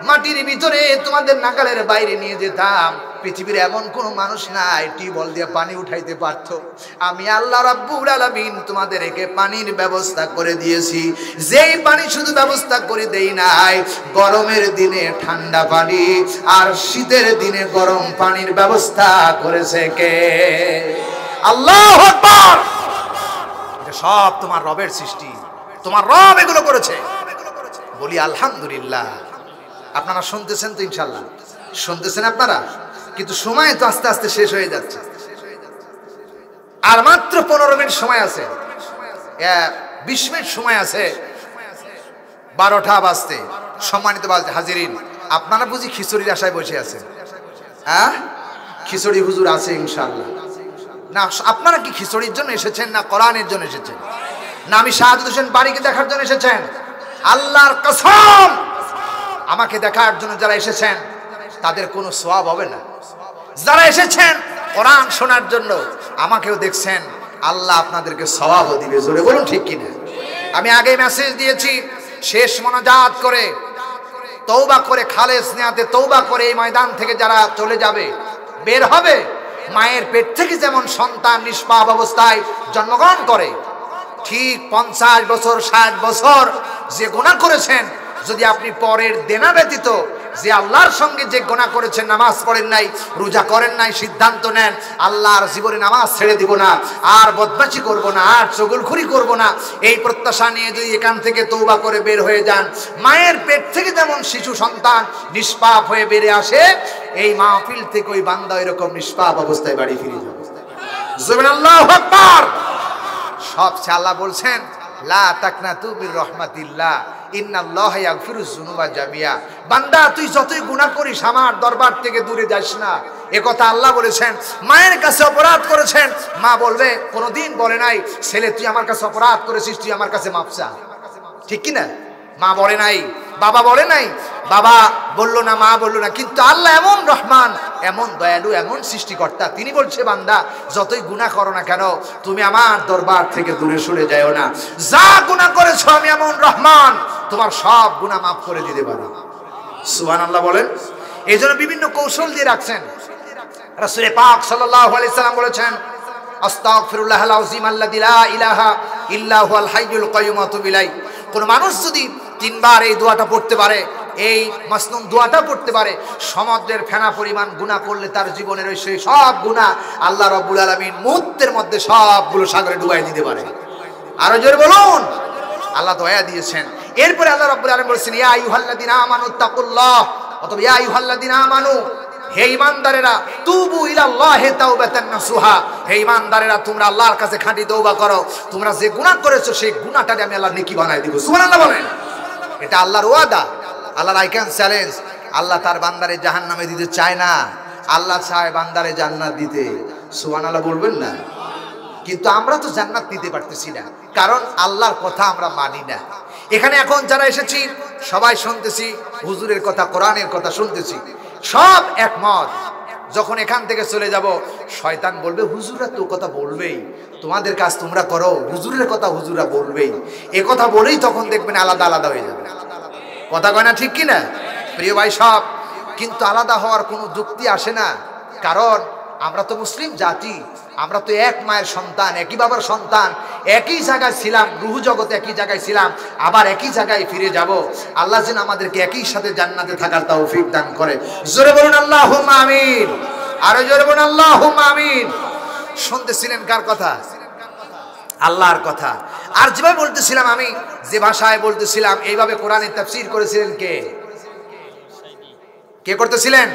মাটির ভিতরে তোমাদের নাগালের বাইরে নিয়ে যেতাম, পৃথিবীর এমন কোনো মানুষ নাই টিউবওয়েল দিয়ে পানি উঠাইতে পারতো। আমি আল্লাহ রাব্বুল আলামিন তোমাদের একে পানির ব্যবস্থা করে দিয়েছি। যেই পানি শুধু ব্যবস্থা করে দেই নাই, গরমের দিনে ঠান্ডা পানি আর শীতের দিনে গরম পানির ব্যবস্থা করেছে কে? আল্লাহু আকবার। এটা সব তোমার রবের সৃষ্টি, তোমার রব এগুলো করেছে। বলি আলহামদুলিল্লাহ। আপনারা শুনতেছেন তো? ইনশাআল্লাহ শুনতেছেন আপনারা। কিন্তু সময় তো আস্তে আস্তে শেষ হয়ে যাচ্ছে, আর মাত্র 15 মিনিট সময় আছে, 20 মিনিট সময় আছে 12টা বাজতে। সম্মানিত হাজিরিন, আপনারা বুঝি খিচুড়ির আশায় বসে আছেন? হ্যাঁ, খিচুড়ি হুজুর আছে ইনশাআল্লাহ। না, আপনারা কি খিচুড়ির জন্য এসেছেন, না কোরআনের জন্য এসেছেন, না আমি শাহাদাত হোসেন বাড়িকে দেখার জন্য এসেছেন? আল্লাহর কসম, আমাকে দেখার জন্য যারা এসেছেন তাদের কোনো সওয়াব হবে না। যারা এসেছেন কোরআন শোনার জন্য, আমাকেও দেখছেন, আল্লাহ আপনাদেরকে সওয়াবও দিবে। জোরে বলুন ঠিক কিনা? আমি আগে মেসেজ দিয়েছি, শেষ মোনাজাত করে তওবা করে খালেস নিয়াতে তওবা করে এই ময়দান থেকে যারা চলে যাবে, বের হবে, মায়ের পেট থেকে যেমন সন্তান নিষ্পাপ অবস্থায় জন্মগ্রহণ করে, ঠিক 50 বছর 60 বছর যে গুনাহ করেছেন, যদি আপনি পরের দেনা ব্যতীত যে আল্লাহর সঙ্গে যে গুনাহ করেছেন, নামাজ পড়েন নাই, রোজা করেন নাই, সিদ্ধান্ত নেন আল্লাহর জীবনে নামাজ ছেড়ে দিব না, আর বদমাশি করব না, আর চগলখুরি করব না, এই প্রত্যাশা নিয়ে যদি এখান থেকে তওবা করে বের হয়ে যান, মায়ের পেট থেকে যেমন শিশু সন্তান নিষ্পাপ হয়ে বেরিয়ে আসে, এই মাহফিল থেকে ওই বান্দা এরকম নিষ্পাপ অবস্থায় বাড়ি ফিরে যাবে। সুবহানাল্লাহু আকবার। সবচেয়ে আল্লাহ বলছেন লা তাকনাতু মির রাহমাতিল্লাহ ইন্নাল্লাহা ইয়াগফিরুয যুনুবা জামিয়া। বান্দা তুই যতই গুনাহ করিস আমার দরবার থেকে দূরে যাস না, একথা আল্লাহ বলেছেন। মায়ের কাছে অপরাধ করেছেন, মা বলবে, কোনোদিন বলে নাই ছেলে তুই আমার কাছে অপরাধ করেছিস, তুই আমার কাছে মাপ চা, ঠিক কি না? মা বলে নাই, বাবা বলে নাই, বাবা বললো না, মা বললো না, কিন্তু আল্লাহ এমন রহমান, এমন দয়ালু, এমন সৃষ্টিকর্তা, তিনি বলছে বান্দা যতই গুনাহ করো না কেন তুমি আমার দরবার থেকে দূরে সরে যাও না, যা গুনাহ করেছো আমি এমন রহমান তোমার সব গুনাহ মাফ করে দিতে পারি। সুবহানাল্লাহ বলেন। এই জন্য বিভিন্ন কৌশল দিয়ে রাখছেন। রাসূল পাক সাল্লাল্লাহু আলাইহি সাল্লাম বলেছেন আস্তাগফিরুল্লাহাল আযীম আল্লাযী লা ইলাহা ইল্লা হুয়াল হাইয়ুল কাইয়্যুম ওয়া তুবু ইলাইহি। কোন মানুষ যদি 3 বার এই দোয়াটা পড়তে পারে, এই মাসনুন দোয়াটা পড়তে পারে, সমুদ্রের ফেনা পরিমাণ গুনাহ করলে তার জীবনের ওই সেই সব গুনাহ আল্লাহ রাব্বুল আলামিন মুহূর্তের মধ্যে সবগুলো সাগরে ডুবাই দিতে পারে। আরো জোরে বলুন, আল্লাহ দয়া দিয়েছেন। এরপরে আল্লাহ রাব্বুল আলামিন বলেছেন ইয়া আইয়ুহাল্লাযীনা আমানু তাকুল্লাহ, অথবা ইয়া আইয়ুহাল্লাযীনা আমানু, হে ঈমানদারেরা, তুবু ইলাল্লাহি তাওবাতান নাসুহা, হে ঈমানদারেরা তোমরা আল্লাহর কাছে খাঁটি তওবা করো, তোমরা যে গুনাহ করেছো সেই গুনাহটাকে আমি আল্লাহ নেকি বানাই দিব। সুবহানাল্লাহ বলেন। এটা আল্লাহর ওয়াদা, আল্লাহর আই ক্যান চ্যালেঞ্জ। আল্লাহ তার বান্দারে জাহান্নামে দিতে চায় না, আল্লাহ চায় বান্দারে জান্নাত দিতে। সুবহানাল্লাহ বলবেন না? কিন্তু আমরা তো জান্নাত নিতে পারতেছি না, কারণ আল্লাহর কথা আমরা মানি না। এখানে এখন যারা এসেছি সবাই শুনতেছি হুজুরের কথা, কোরআনের কথা শুনতেছি, সব একমত। যখন এখান থেকে চলে যাব, শয়তান বলবে হুজুররা তো কথা বলবেই, তোমাদের কাজ তোমরা করো, হুজুরের কথা হুজুররা বলবেই, এ কথা বলেই তখন দেখবেন আলাদা আলাদা হয়ে যাবে। কথা কয় না, ঠিক কি না প্রিয় ভাই সব? কিন্তু আলাদা হওয়ার কোনো যুক্তি আসে না, কারণ আমরা তো মুসলিম জাতি, আমরা তো এক মায়ের সন্তান, একই বাবার সন্তান, একই জায়গায় ছিলাম, রূহ জগতে একই জায়গায় ছিলাম, আবার একই জায়গায় ফিরে যাব। আল্লাহ যেন আমাদেরকে একই সাথে জান্নাতে থাকার তৌফিক দান করে। জোরে বলুন আল্লাহুম্মা আমিন। আরো জোরে বলুন আল্লাহুম্মা আমিন। শুনতেছিলেন কার কথা? আল্লাহর কথা। আর যেভাবে বলতেছিলাম আমি, যে ভাষায় বলতেছিলাম, এইভাবে কোরআনের তাফসীর করেছিলেন কে? কে করতেছিলেন?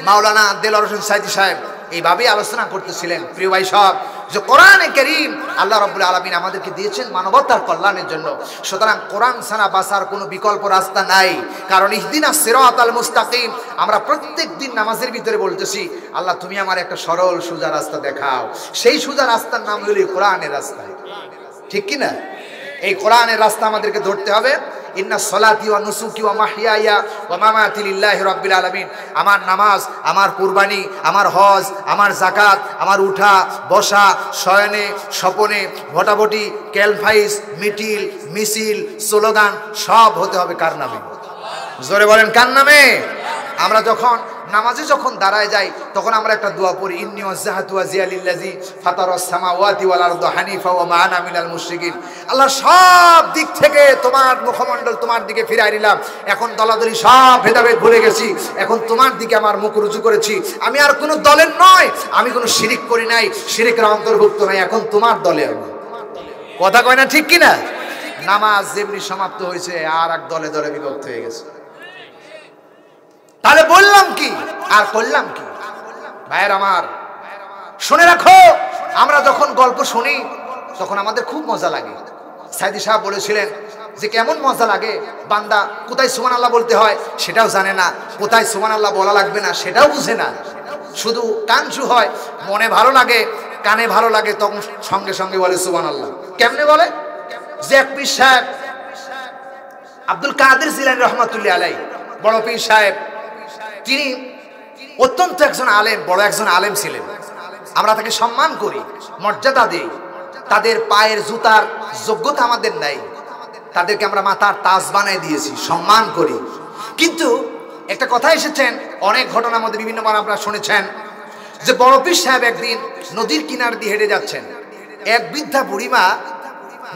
মাওলানা দেলোয়ার হোসেন সাইদি সাহেব এইভাবেই আলোচনা করতেছিলেন। প্রিয় ভাই সব, যে কোরআনে কারীম আল্লাহ রাব্বুল আলামিন আমাদেরকে দিয়েছেন মানবতার কল্যাণের জন্য। সুতরাং কোরআন ছাড়া বাঁচার কোনো বিকল্প রাস্তা নাই। কারণ ইহদিনাস সিরাতাল মুস্তাকিম আমরা প্রত্যেক দিন নামাজের ভিতরে বলতেছি, আল্লাহ তুমি আমার একটা সরল সোজা রাস্তা দেখাও। সেই সোজা রাস্তার নাম হলো কোরআনের রাস্তা, ঠিক কি না? এই কোরআনের রাস্তা আমাদেরকে ধরতে হবে। ইন্না সলাতি ওয়া নুসুকি ওয়া মাহইয়ায়া ওয়া মামাতি লিল্লাহি রাব্বিল আলামিন, আমার নামাজ, আমার কুরবানি, আমার হজ, আমার যাকাত, আমার উঠা বসা, শয়নে স্বপনে, ভোটাভুটি, ক্যালফাইস, মিটিল মিছিল, স্লোগান সব হতে হবে কার নামে? জোরে বলেন কার নামে? আমরা যখন নামাজে যখন দাঁড়ায় যাই তখন আমরা একটা দোয়া পড়ি, ইন্নী ওয়াজজাহাতু ওয়াজহিয়া লিল্লাযী ফাতারাস সামাওয়াতি ওয়াল আরদা হানিফা ওয়া মা আনা মিনাল মুশরিকিন। আল্লাহ সব দিক থেকে তোমার মুখমণ্ডল তোমার দিকে ফিরাই নিলাম। এখন দলাদলি সব ভেদাভেদ ভুলে গেছি, এখন তোমার দিকে আমার মুখ রুজু করেছি। আমি আর কোনো দলের নয়, আমি কোনো শিরিক করি নাই, শিরিকের অন্তর্ভুক্ত নাই, এখন তোমার দলে আমি। কথা কয় না ঠিক কি না? নামাজ যেমনি সমাপ্ত হয়েছে আর এক দলে দলে বিভক্ত হয়ে গেছে। তাহলে বললাম কি আর করলাম কি? ভাইয়ের আমার শুনে রাখো, আমরা যখন গল্প শুনি তখন আমাদের খুব মজা লাগে। সাইদি সাহেব বলেছিলেন যে কেমন মজা লাগে, বান্দা কোথায় সুবহানাল্লাহ বলতে হয় সেটাও জানে না, কোথায় সুবহানাল্লাহ বলা লাগবে না সেটাও বুঝে না, শুধু কানসু হয়, মনে ভালো লাগে, কানে ভালো লাগে, তখন সঙ্গে সঙ্গে বলে সুবহানাল্লাহ। কেমনে বলে? যে এক পীর সাহেব আব্দুল কাদের জিলানী রহমাতুল্লাহ আলাইহি, বড় পীর সাহেব, তিনি অত্যন্ত একজন আলেম, বড় একজন আলেম ছিলেন। আমরা তাকে সম্মান করি, মর্যাদা দিই। তাদের পায়ের জুতার যোগ্যতা আমাদের নাই, তাদেরকে আমরা মাথার তাজ বানাই দিয়েছি, সম্মান করি। কিন্তু একটা কথা এসেছেন, অনেক ঘটনার মধ্যে বিভিন্নবার আপনারা শুনেছেন যে বড় পীর সাহেব একদিন নদীর কিনার দিয়ে হেঁটে যাচ্ছেন। এক বৃদ্ধা বুড়িমা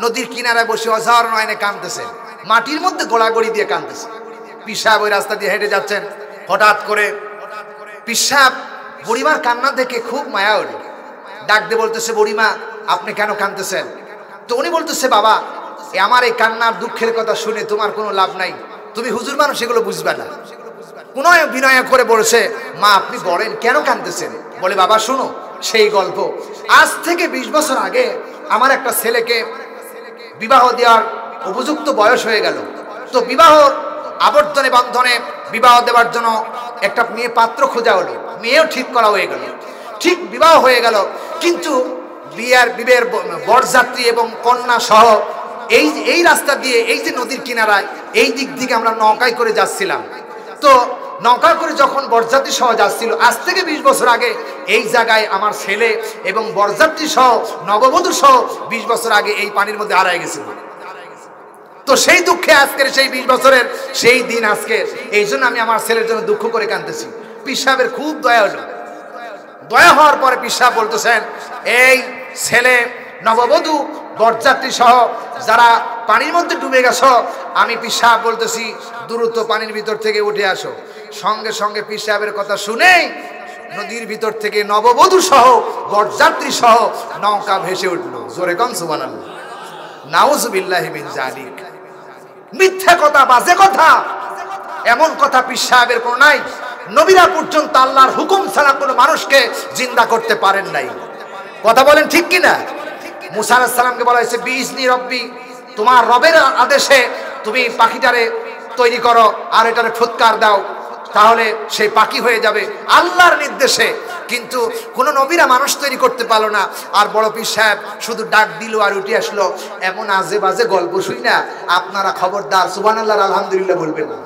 নদীর কিনারায় বসে অঝার নয়নে কাঁদতেছে, মাটির মধ্যে গোড়াগড়ি দিয়ে কাঁদতেছে। পীর সাহেব ওই রাস্তা দিয়ে হেঁটে যাচ্ছেন, হঠাৎ করে পীর সাহেব বুড়িমার কান্না দেখে খুব মায়া হলো, ডাক দিয়ে বলতেছে, বুড়িমা আপনি কেন কাঁদতেছেন? তো উনি বলতেছে, বাবা আমার এই কান্নার দুঃখের কথা শুনে তোমার কোনো লাভ নাই, তুমি হুজুর মানুষ এগুলো বুঝবে না। কোন বিনয় করে বলেছে, মা আপনি বলেন কেন কাঁদতেছেন? বলে, বাবা শুনো সেই গল্প। আজ থেকে 20 বছর আগে আমার একটা ছেলেকে বিবাহ দেওয়ার উপযুক্ত বয়স হয়ে গেল। তো বিবাহ আবর্তনে বন্ধনে বিবাহ দেওয়ার জন্য একটা মেয়ে পাত্র খোঁজা হলো, মেয়েও ঠিক করা হয়ে গেল, ঠিক বিবাহ হয়ে গেল। কিন্তু বিয়ের বরযাত্রী এবং কন্যা সহ এই রাস্তা দিয়ে, এই যে নদীর কিনারায়, এই দিক দিকে আমরা নৌকায় করে যাচ্ছিলাম। তো নৌকা করে যখন বরযাত্রী সহ যাচ্ছিল, আজ থেকে 20 বছর আগে এই জায়গায় আমার ছেলে এবং বরযাত্রী সহ নববধূ সহ 20 বছর আগে এই পানির মধ্যে হারায় গেছিল। তো সেই দুঃখে আজকের সেই 20 বছরের সেই দিন আজকের, এই জন্য আমি আমার ছেলের জন্য দুঃখ করে কাঁদতেছি। পীর সাহেবের খুব দয়া হলো। দয়া হওয়ার পরে পীর সাহেব বলতেছেন, এই ছেলে নববধূ বরযাত্রী সহ যারা পানির মধ্যে ডুবে গেছো, আমি পীর সাহেব বলতেছি দ্রুত পানির ভিতর থেকে উঠে আসো। সঙ্গে সঙ্গে পীর সাহেবের কথা শুনেই নদীর ভিতর থেকে নববধূ সহ বরযাত্রী সহ নৌকা ভেসে উঠলো। জোরে কোন সুবহানাল্লাহ। নাউযুবিল্লাহি মিন যালিক। মিথ্যা কথা, বাজে কথা, এমন কথা পীর সাহেবের কোনো নাই। নবীরা পর্যন্ত আল্লাহর হুকুম ছাড়া কোনো মানুষকে জিন্দা করতে পারেন নাই। কথা বলেন ঠিক কিনা? মুসা আলাইহিস সালামকে বলা হয়েছে, বিইজনি রব্বি, তোমার রবের আদেশে তুমি পাখিটারে তৈরি করো আর এটারে ফুৎকার দাও, তাহলে সেই পাখি হয়ে যাবে আল্লাহর নির্দেশে। কিন্তু কোন নবীরা মানুষ তৈরি করতে পারলো না। আর বড় পীর সাহেব শুধু ডাক দিল আর উঠে আসলো। এমন আজে বাজে গল্প শুই না, আপনারা খবরদার সুবহানাল্লাহ আলহামদুলিল্লাহ বলবেন না।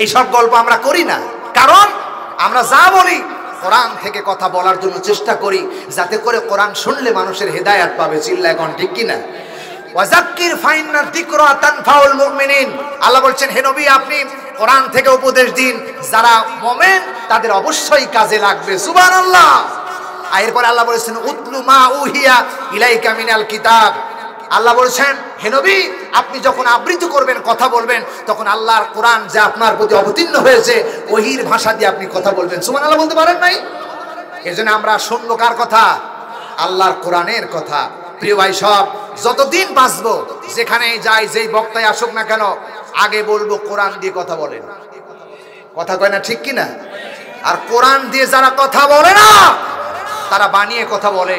এইসব গল্প আমরা করি না, কারণ আমরা যা বলি কোরআন থেকে কথা বলার জন্য চেষ্টা করি, যাতে করে কোরআন শুনলে মানুষের হেদায়েত পাবে। চিল্লায় কোন ঠিক কিনা? ওয়াযাক্কির ফাইন্না যিকরা তানফাউল মুমিনিন। আল্লাহ বলছেন, হে নবী আপনি কোরআন থেকে উপদেশ দিন, যারা মুমিন তাদের অবশ্যই কাজে লাগবে। সুবহানাল্লাহ। আর এরপর আল্লাহ বলেছেন, উতলু মা উহিয়া ইলাইকা মিনাল কিতাব। আল্লাহ বলেছেন, হে নবী আপনি যখন আবৃত্তি করবেন, কথা বলবেন, তখন আল্লাহর কোরআন যা আপনার প্রতি অবতীর্ণ হয়েছে ওহির ভাষা দিয়ে আপনি কথা বলবেন। সুবহানাল্লাহ বলতে পারেন নাই? এজন্য আমরা শুনবো কার কথা? আল্লাহর কোরআনের কথা। প্রিয় ভাই সব, যতদিন বাঁচবো, যেখানে যাই, যেই বক্তায় আসুক না কেন, আগে বলবো কোরআন দিয়ে কথা বলেন। কথা কয় না ঠিক কিনা? আর কোরআন দিয়ে যারা কথা বলে না, তারা বানিয়ে কথা বলে,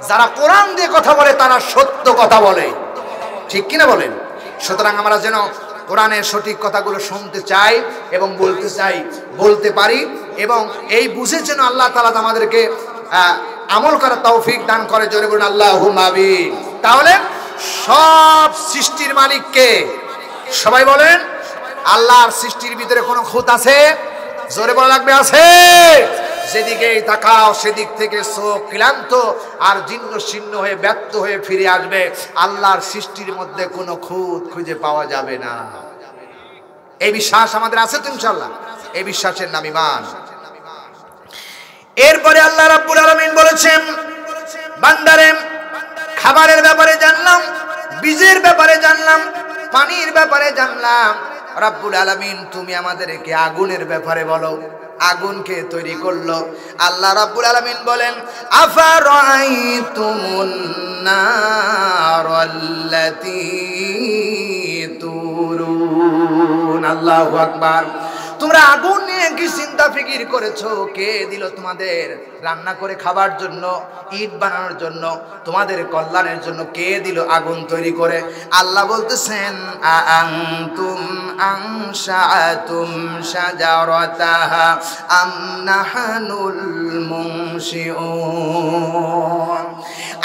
যারা কোরআন দিয়ে কথা বলে তারা সত্য কথা বলে, ঠিক কিনা বলেন? সুতরাং আমরা যেন কোরআনের সঠিক কথাগুলো শুনতে চাই এবং বলতে পারি, এবং এই বুঝে যেন আল্লাহ তাআলা আমাদেরকে আমল করার তৌফিক দান করে। জোরে বলুন আল্লাহুম্মা আমিন। তাহলে সব সৃষ্টির মালিক কে? সবাই বলেন। আল্লাহর সৃষ্টির ভিতরে কোনো খুঁত আছে? জোরে বলা লাগবে, আছে। যেদিকেই তাকাও সেদিক থেকে চোখ ক্লান্ত আর জীর্ণ শীর্ণ হয়ে ব্যর্থ হয়ে ফিরে আসবে। আল্লাহর সৃষ্টির মধ্যে কোনো খুঁত খুঁজে পাওয়া যাবে না। এই বিশ্বাস আমাদের আছে তো ইনশাআল্লাহ? এই বিশ্বাসের নাম ঈমান। এরপরে আল্লাহ রাব্বুল আলামিন বলেছেন, বান্দারে খাবারের ব্যাপারে জানলাম, বীজের ব্যাপারে জানলাম, পানির ব্যাপারে জানলাম। রাব্বুল আলামিন তুমি আমাদেরকে আগুনের ব্যাপারে বলো। আগুনকে তৈরি করলো আল্লাহ রাব্বুল আলামিন বলেন, আফারাআইতুমুন নারাল্লাতী তুরুন। আল্লাহু আকবার। তোমরা আগুন নিয়ে কি চিন্তা ফিকির করেছো? কে দিল তোমাদের রান্না করে খাবার জন্য, ইট বানানোর জন্য, তোমাদের কল্যাণের জন্য কে দিল আগুন তৈরি করে? আল্লাহ বলতেছেন, আনতুম আনশাআতুম শাজারাতাহা আম নাহনুল মুনশিউন।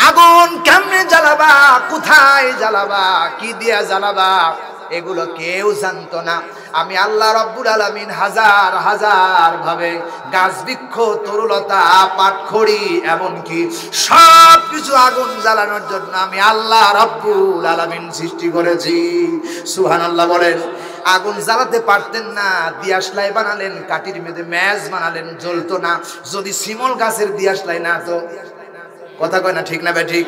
আগুন কেমনে জ্বালাবা, কোথায় জ্বালাবা, কি দিয়া জ্বালাবা, এগুলো কেউ জানতো না। আমি আল্লাহ রাব্বুল আলামিন হাজার হাজার ভাবে গাছ বৃক্ষ তরুলতা পাটখড়ি এমনকি সব কিছু আগুন জ্বালানোর জন্য আমি আল্লাহ রাব্বুল আলামিন সৃষ্টি করেছি। সুবহানাল্লাহ বলেন। আগুন জ্বালাতে পারতেন না, দিয়াশলাই বানালেন, কাঠির মেঝে ম্যাজ বানালেন, জ্বলতো না। যদি শিমল গাছের দিয়াশলাই না তো, কথা কয় না, ঠিক না ভাই? ঠিক।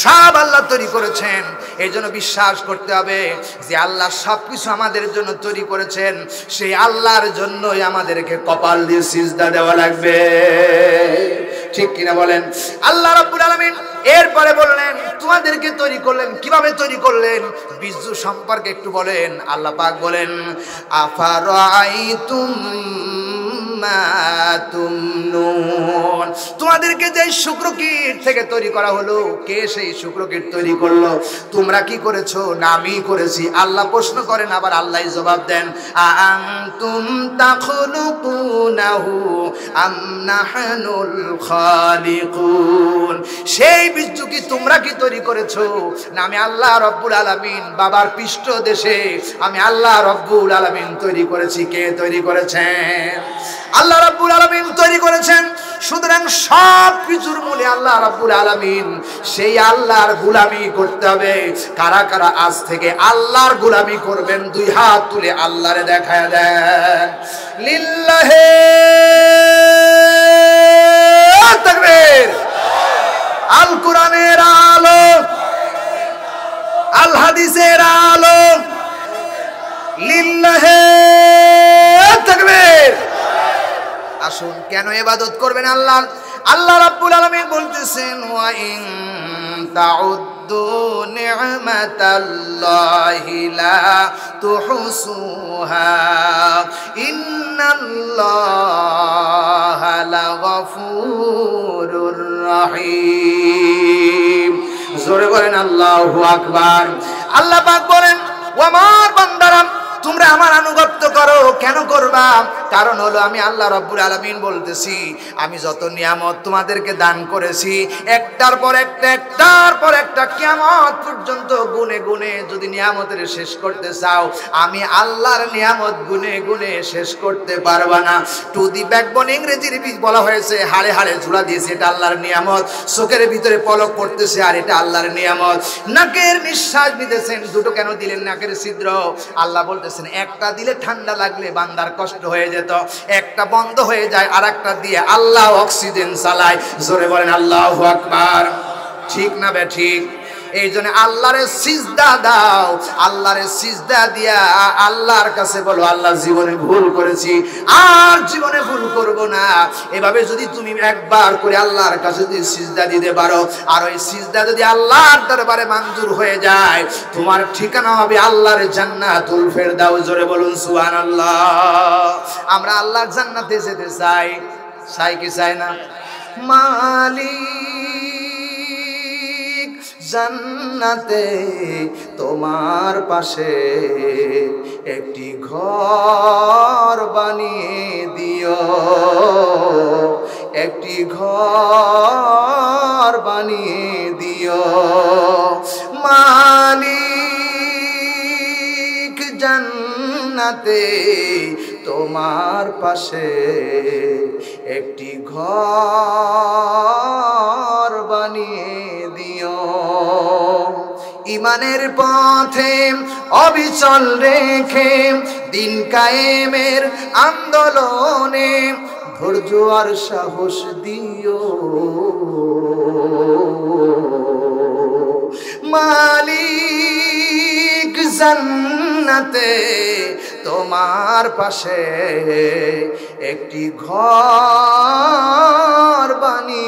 সব আল্লাহ তৈরি করেছেন। এই জন্য বিশ্বাস করতে হবে যে আল্লাহ সবকিছু আমাদের জন্য তৈরি করেছেন। সেই আল্লাহর জন্যই আমাদেরকে কপাল দিয়ে সিজদা দেওয়া লাগবে, ঠিক কিনা বলেন? আল্লাহ রাব্বুল আলামিন এরপরে বললেন তোমাদেরকে তৈরি করলেন, কিভাবে তৈরি করলেন বীজ সম্পর্কে একটু বলেন। আল্লাহ পাক বলেন, আফারাআইতুম মা তুমনুন। তোমাদেরকে যে শুক্রকীট থেকে তৈরি করা হলো, কে সেই শুক্রকীট তৈরি করলো? তোমরা কি করেছো? না আমি করেছি। আল্লাহ প্রশ্ন করেন, আবার আল্লাহই জবাব দেন, আনতুম তাখলুকুনাহু আম নাহনুল খালিকুন। সেই বীজ কি তোমরা কি তৈরি করেছো? না আমি আল্লাহ রাব্বুল আলামিন বাবার পৃষ্ঠ দেশে আমি আল্লাহ রাব্বুল আলামিন তৈরি করেছি। কে তৈরি করেছেন? আল্লাহ রাব্বুল আলামিন তৈরি করেছেন। সুতরাং সব কিছুর মূলে আল্লাহ রাব্বুল আলামিন। সেই আল্লাহর গোলামি করতে হবে। কারা কারা আজ থেকে আল্লাহর গোলামি করবেন? দুই হাত তুলে আল্লাহরে দেখায় দেন। লিল্লাহি তাকবীর। আল কোরআনের আলো, আল হাদিসের আলো, লিল্লাহি তাকবীর। আসুন, কেন ইবাদত করবেন আল্লাহ? আল্লাহ রাব্বুল আলামিন বলতেছেন, ওয়া ইন তাউদ্দু নি'মাতাল্লাহি লা তুহসুহা ইন্নাল্লাহা লাগফুরুর রহিম। জোরে বলেন আল্লাহু আকবার। আল্লাহ পাক বলেন, ও আমার বান্দারা তোমরা আমার আনুগত্য করো। কেন করবা? কারণ হলো আমি আল্লাহ রাব্বুল আলামিন বলতেছি, আমি যত নিয়ামত তোমাদেরকে দান করেছি একটার পর একটা, একটার পর একটা কিয়ামত পর্যন্ত গুনে গুনে যদি নিয়ামতের শেষ করতে চাও, আমি আল্লাহর নিয়ামত গুনে গুনে শেষ করতে পারবা না। টু দি ব্যাকবোন ইংরেজির বলা হয়েছে, হাড়ে হাড়ে ঝুলা দিয়েছে, এটা আল্লাহর নিয়ামত। চোখের ভিতরে পলক পড়তেছে, আর এটা আল্লাহর নিয়ামত। নাকের নিঃশ্বাস নিতেছেন, দুটো কেন দিলেন নাকের ছিদ্র? আল্লাহ বলতেছেন একটা দিলে ঠান্ডা লাগলে বান্দার কষ্ট হয়ে যেত, একটা বন্ধ হয়ে যায়, আর একটা দিয়ে আল্লাহ অক্সিজেন চালায়। জোরে বলেন আল্লাহু আকবার। ঠিক না বে ঠিক? এই জন্য আল্লাহরে সিজদা দাও, আল্লাহরে সিজদা দিয়া আল্লাহর কাছে বলো, আল্লাহ জীবনে ভুল করেছি, আর জীবনে ভুল করব না। এভাবে যদি তুমি একবার করে আল্লাহর কাছে যদি সিজদা দিতে পারো, আর ওই সিজদা যদি আল্লাহর দরবারে মঞ্জুর হয়ে যায়, তোমার ঠিকানা হবে আল্লাহর জান্নাতুল ফেরদাউস। জোরে বলুন সুবহানাল্লাহ। আমরা আল্লাহর জান্নাতে যেতে চাই, চাই কি চাই না? মালিক জান্নাতে তোমার পাশে একটি ঘর বানিয়ে দিও, একটি ঘর বানিয়ে দিও। মালিক জান্নাতে তোমার পাশে একটি ঘর বানিয়ে দিও। ইমানের পথে অবিচল রেখে দিন কায়েমের আন্দোলনে ধৈর্য আর সাহস দিও। মালিক জান্নাতে তোমার পাশে একটি ঘর বানিয়ে